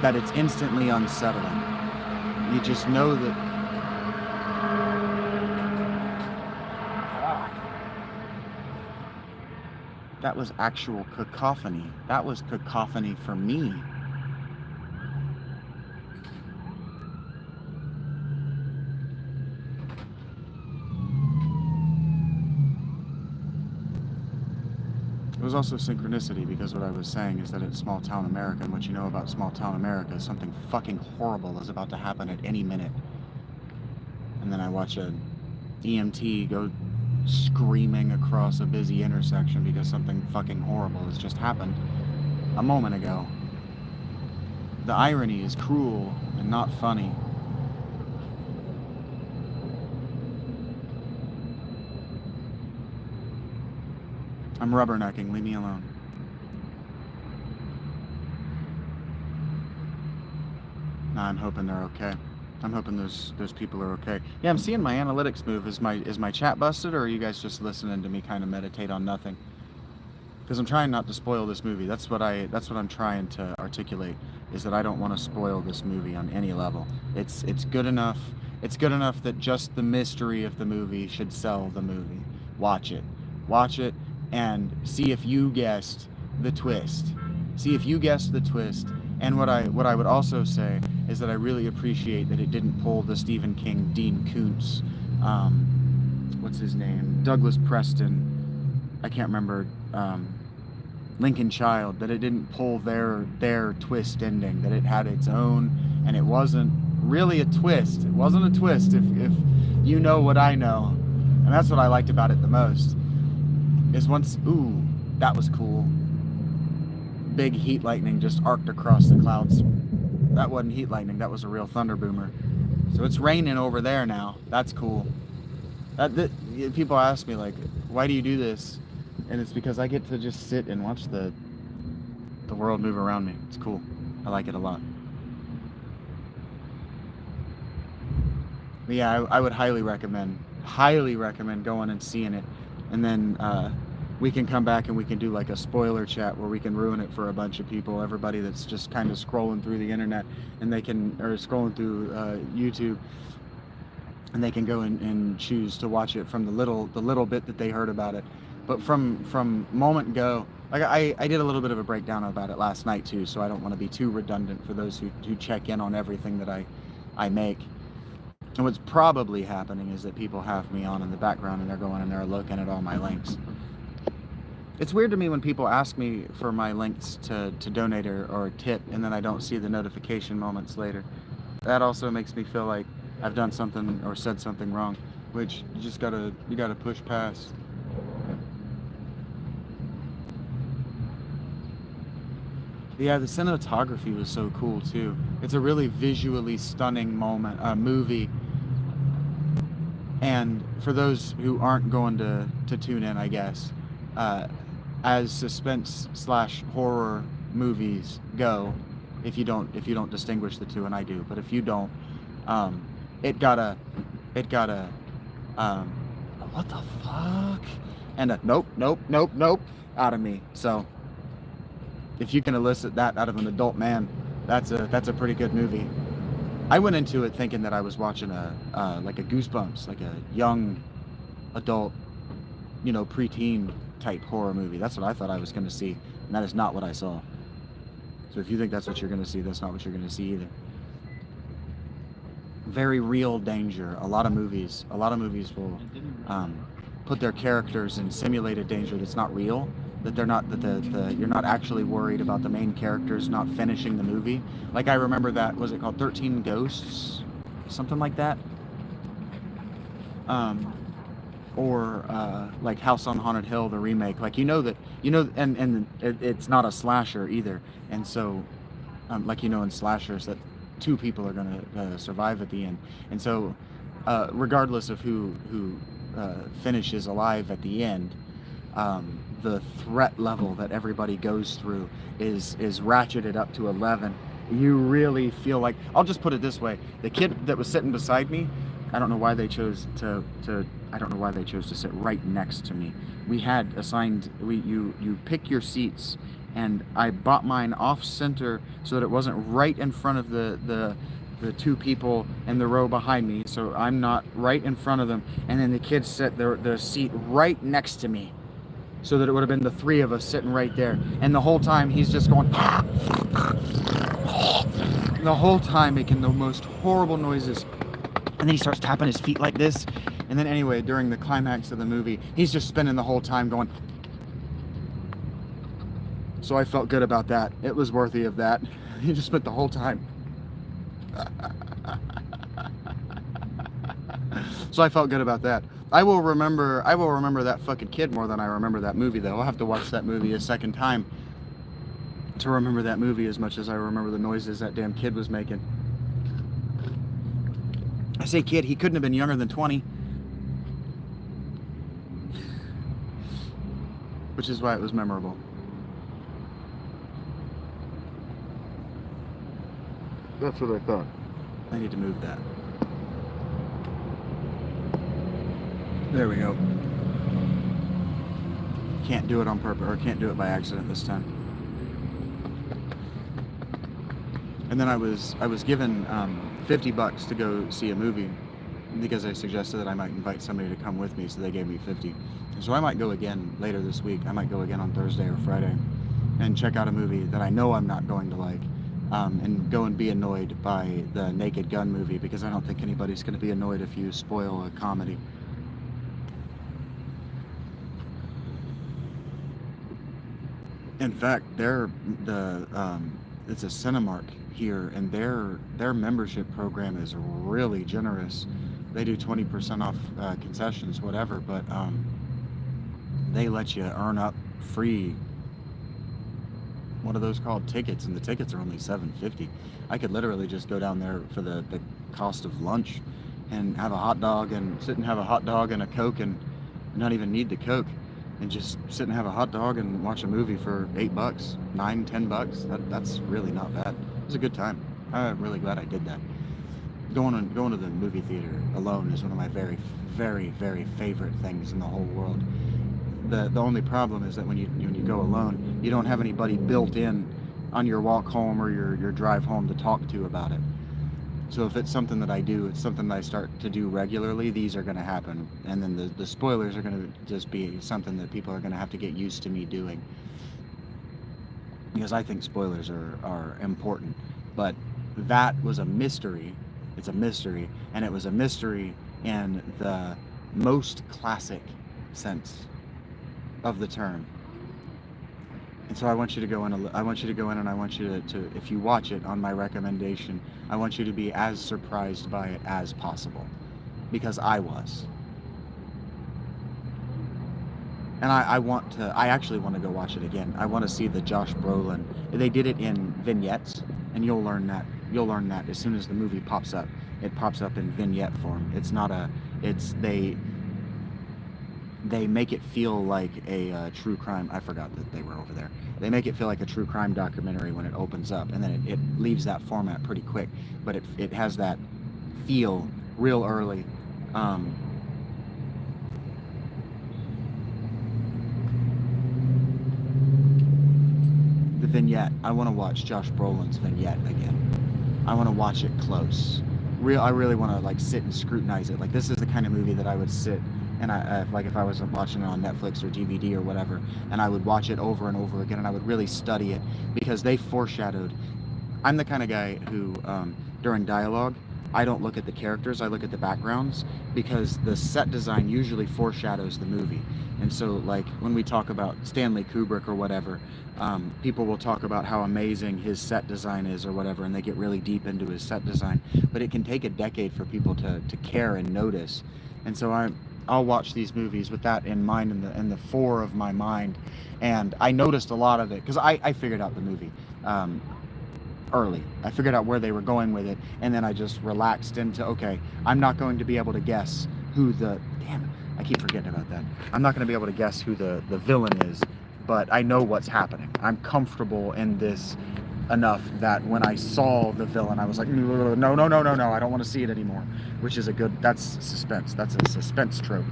S1: that it's instantly unsettling. You just know that that was actual cacophony. That was cacophony for me. It was also synchronicity, because what I was saying is that it's small town America, and what you know about small town America is something fucking horrible is about to happen at any minute. And then I watch a EMT go screaming across a busy intersection because something fucking horrible has just happened a moment ago. The irony is cruel and not funny. I'm rubbernecking, leave me alone. Nah, I'm hoping they're okay. I'm hoping those people are okay. Yeah, I'm seeing my analytics move. Is my chat busted, or are you guys just listening to me kind of meditate on nothing? Because I'm trying not to spoil this movie. That's what I'm trying to articulate, is that I don't want to spoil this movie on any level. It's good enough. It's good enough that just the mystery of the movie should sell the movie. Watch it, and see if you guessed the twist. See if you guessed the twist. And what I would also say is that I really appreciate that it didn't pull the Stephen King, Dean Koontz, what's his name, Douglas Preston, I can't remember, Lincoln Child, that it didn't pull their twist ending, that it had its own, and it wasn't really a twist. It wasn't a twist, if you know what I know. And that's what I liked about it the most, is once, ooh, that was cool. Big heat lightning just arced across the clouds. That wasn't heat lightning, that was a real thunder boomer. So it's raining over there now. That's cool. That people ask me, like, why do you do this? And it's because I get to just sit and watch the world move around me. It's cool. I like it a lot. But yeah, I would highly recommend going and seeing it. And then we can come back and we can do like a spoiler chat where we can ruin it for a bunch of people, everybody that's just kind of scrolling through the internet, and they can, or scrolling through YouTube, and they can go and choose to watch it from the little bit that they heard about it. But from moment go, like I did a little bit of a breakdown about it last night too, so I don't want to be too redundant for those who check in on everything that I make. And what's probably happening is that people have me on in the background and they're going and they're looking at all my links. It's weird to me when people ask me for my links to donate or tip, and then I don't see the notification moments later. That also makes me feel like I've done something or said something wrong, which you gotta push past. Yeah, the cinematography was so cool too. It's a really visually stunning movie. And for those who aren't going to tune in, I guess, as suspense / horror movies go, if you don't distinguish the two, and I do, but if you don't, it got a what the fuck, and a nope out of me. So if you can elicit that out of an adult man, that's a pretty good movie. I went into it thinking that I was watching like a Goosebumps, like a young adult, preteen type horror movie. That's what I thought I was going to see, and that is not what I saw. So if you think that's what you're going to see, that's not what you're going to see either. Very real danger. A lot of movies will put their characters in simulated danger that's not real. That they're not, you're not actually worried about the main characters not finishing the movie. Like I remember that, was it called 13 Ghosts? Something like that. or like House on Haunted Hill, the remake. Like and it's not a slasher either, and so like in slashers that two people are going to survive at the end, and so regardless of who finishes alive at the end, the threat level that everybody goes through is ratcheted up to 11. You really feel like, I'll just put it this way: the kid that was sitting beside me, I don't know why they chose to I don't know why they chose to sit right next to me. We had assigned, you pick your seats, and I bought mine off center so that it wasn't right in front of the two people in the row behind me, so I'm not right in front of them. And then the kids set their seat right next to me, so that it would have been the three of us sitting right there. And the whole time he's just going, the whole time making the most horrible noises. And then he starts tapping his feet like this. And then anyway, during the climax of the movie, he's just spinning the whole time going. So I felt good about that. It was worthy of that. He just spent the whole time. So I felt good about that. I will remember that fucking kid more than I remember that movie, though. I'll have to watch that movie a second time to remember that movie as much as I remember the noises that damn kid was making. I say kid, he couldn't have been younger than 20. Which is why it was memorable. That's what I thought. I need to move that. There we go. Can't do it on purpose, or can't do it by accident this time. And then I was given $50 to go see a movie because I suggested that I might invite somebody to come with me, so they gave me 50. So I might go again later this week. I might go again on Thursday or Friday and check out a movie that I know I'm not going to like, and go and be annoyed by the Naked Gun movie, because I don't think anybody's going to be annoyed if you spoil a comedy. In fact, it's a Cinemark here, and their membership program is really generous. They do 20% off concessions, whatever, but they let you earn up free. What are those called? Tickets, and the tickets are only $7.50. I could literally just go down there for the cost of lunch and have a hot dog and sit and have a hot dog and a Coke and not even need the Coke, and just sit and have a hot dog and watch a movie for $8, $9, $10. That's really not bad. It was a good time. I'm really glad I did that. Going to the movie theater alone is one of my very, very, very favorite things in the whole world. The only problem is that when you go alone, you don't have anybody built in on your walk home or your drive home to talk to about it. So if it's something that I do, it's something that I start to do regularly, these are going to happen. And then the spoilers are going to just be something that people are going to have to get used to me doing. Because I think spoilers are important. But that was a mystery. It's a mystery. And it was a mystery in the most classic sense of the term. And so I want you to go in, and I want you to, if you watch it on my recommendation, I want you to be as surprised by it as possible. Because I was. And I actually want to go watch it again. I want to see the Josh Brolin. They did it in vignettes, and you'll learn that as soon as the movie pops up. It pops up in vignette form. They make it feel like a true crime. I forgot that they were over there. They make it feel like a true crime documentary when it opens up, and then it leaves that format pretty quick. But it has that feel real early. The vignette. I want to watch Josh Brolin's vignette again. I want to watch it close. I really want to sit and scrutinize it. This is the kind of movie that I would sit and if I was watching it on Netflix or DVD or whatever, and I would watch it over and over again, and I would really study it, because they foreshadowed. I'm the kind of guy who, during dialogue, I don't look at the characters, I look at the backgrounds, because the set design usually foreshadows the movie. And so, when we talk about Stanley Kubrick or whatever, people will talk about how amazing his set design is or whatever, and they get really deep into his set design. But it can take a decade for people to care and notice. And so I'll watch these movies with that in mind, in the fore of my mind. And I noticed a lot of it because I figured out the movie early. I figured out where they were going with it, and then I just relaxed into, okay, I'm not going to be able to guess who the damn it, I keep forgetting about that. I'm not going to be able to guess who the villain is, but I know what's happening. I'm comfortable in this enough that when I saw the villain, I was like, no, no, no, no, no, I don't want to see it anymore. Which is that's suspense. That's a suspense trope,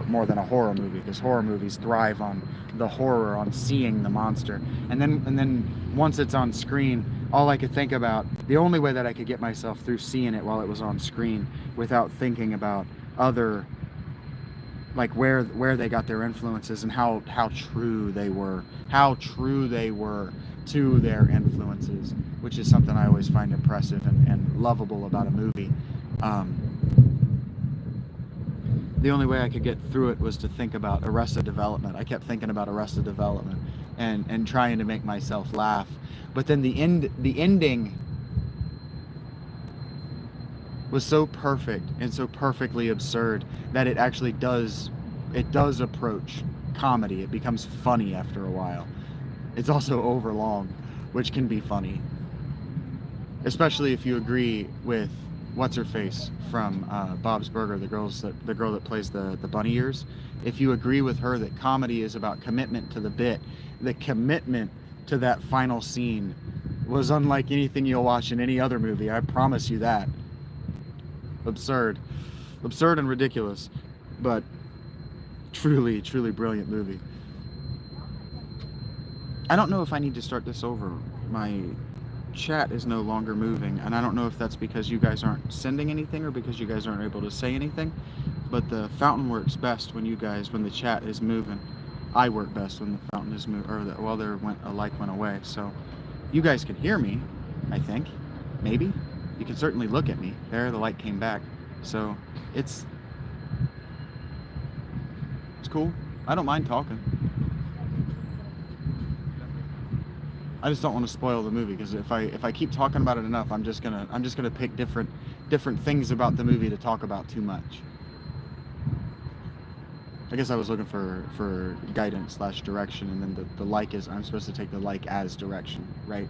S1: more than a horror movie, because horror movies thrive on the horror, on seeing the monster. And then once it's on screen, all I could think about, the only way that I could get myself through seeing it while it was on screen without thinking about other, like where they got their influences and how true they were to their influences, which is something I always find impressive and lovable about a movie. The only way I could get through it was to think about Arrested Development. I kept thinking about Arrested Development and trying to make myself laugh. But then the ending was so perfect and so perfectly absurd that it actually does approach comedy. It becomes funny after a while. It's also overlong, which can be funny, especially if you agree with what's her face from Bob's Burger, the girl that plays the bunny ears. If you agree with her that comedy is about commitment to the bit, the commitment to that final scene was unlike anything you'll watch in any other movie. I promise you that. Absurd and ridiculous, but truly brilliant movie. I don't know if I need to start this over. My chat is no longer moving, and I don't know if that's because you guys aren't sending anything or because you guys aren't able to say anything, but the fountain works best when the chat is moving. I work best when the fountain is moving, or a like went away. So you guys can hear me, I think. Maybe. You can certainly look at me. There, the light came back. So it's cool. I don't mind talking. I just don't want to spoil the movie, because if I keep talking about it enough, I'm just gonna pick different things about the movie to talk about too much. I guess I was looking for guidance / direction, and then the like is, I'm supposed to take the like as direction, right?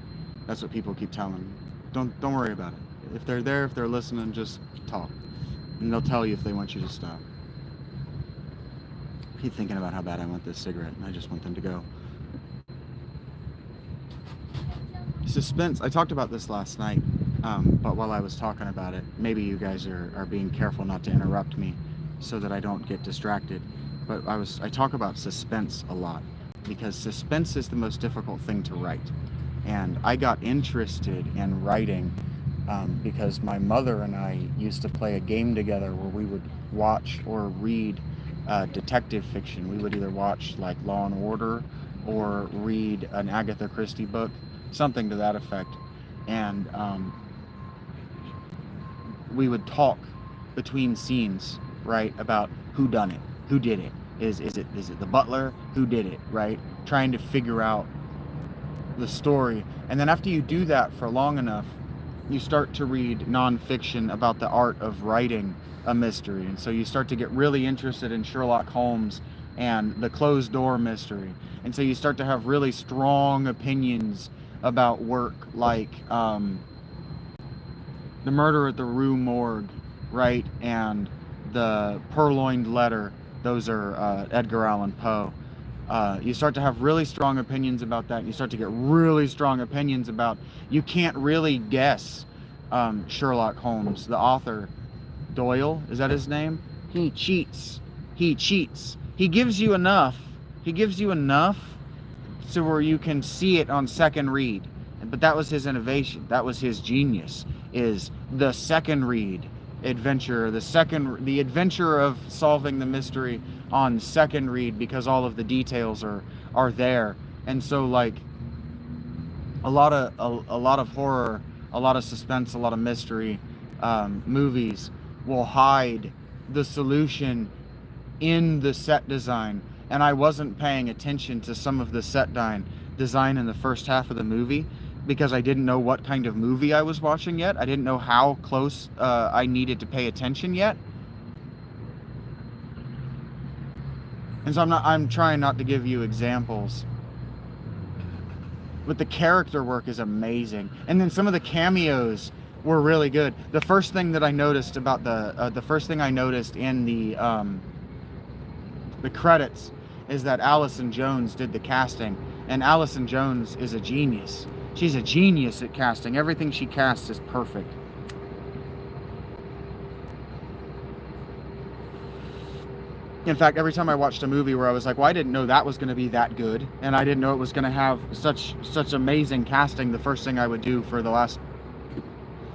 S1: That's what people keep telling me. Don't worry about it. If they're there, if they're listening, just talk, and they'll tell you if they want you to stop. I keep thinking about how bad I want this cigarette, and I just want them to go. Suspense. I talked about this last night, but while I was talking about it, maybe you guys are being careful not to interrupt me so that I don't get distracted. But I talk about suspense a lot, because suspense is the most difficult thing to write. And I got interested in writing because my mother and I used to play a game together where we would watch or read detective fiction. We would either watch like Law and Order or read an Agatha Christie book, something to that effect. And we would talk between scenes, right, about who done it, who did it. Is it the butler? Who did it, right? Trying to figure out the story. And then after you do that for long enough, you start to read nonfiction about the art of writing a mystery. And so you start to get really interested in Sherlock Holmes and the closed door mystery. And so you start to have really strong opinions about work like The Murder at the Rue Morgue, right? And The Purloined Letter. Those are Edgar Allan Poe. You start to have really strong opinions about that. You start to get really strong opinions about, you can't really guess Sherlock Holmes. The author, Doyle, is that his name? He cheats. He gives you enough so where you can see it on second read. But that was his innovation. That was his genius, is the second read adventure, the adventure of solving the mystery on second read, because all of the details are there. And so like a lot of horror, a lot of suspense, a lot of mystery movies will hide the solution in the set design. And I wasn't paying attention to some of the set design in the first half of the movie, because I didn't know what kind of movie I was watching yet. I didn't know how close I needed to pay attention yet. And so I'm trying not to give you examples, but the character work is amazing. And then some of the cameos were really good. The first thing that I noticed about the first thing I noticed in the credits is that Allison Jones did the casting, and Allison Jones is a genius. She's a genius at casting. Everything she casts is perfect. In fact, every time I watched a movie where I was like, well, I didn't know that was going to be that good, and I didn't know it was going to have such amazing casting, the first thing I would do for the last,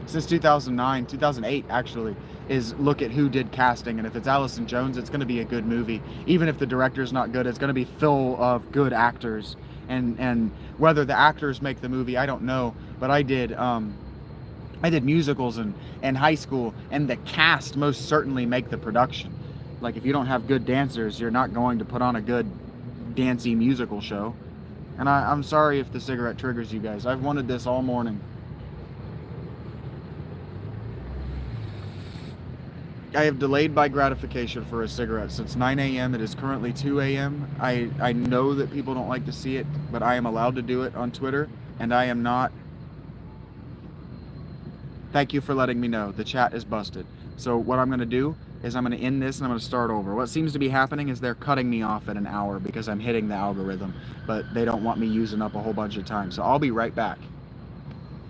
S1: since 2009, 2008 actually, is look at who did casting, and if it's Allison Jones, it's going to be a good movie. Even if the director's not good, it's going to be full of good actors, and whether the actors make the movie, I don't know, but I did musicals in high school, and the cast most certainly make the production. Like, if you don't have good dancers, you're not going to put on a good dancey musical show. And I'm sorry if the cigarette triggers you guys. I've wanted this all morning. I have delayed by gratification for a cigarette since 9 a.m. It is currently 2 a.m. I know that people don't like to see it, but I am allowed to do it on Twitter, and I am not. Thank you for letting me know. The chat is busted. So what I'm going to do is I'm going to end this and I'm going to start over. What seems to be happening is they're cutting me off at an hour because I'm hitting the algorithm, but they don't want me using up a whole bunch of time. So I'll be right back.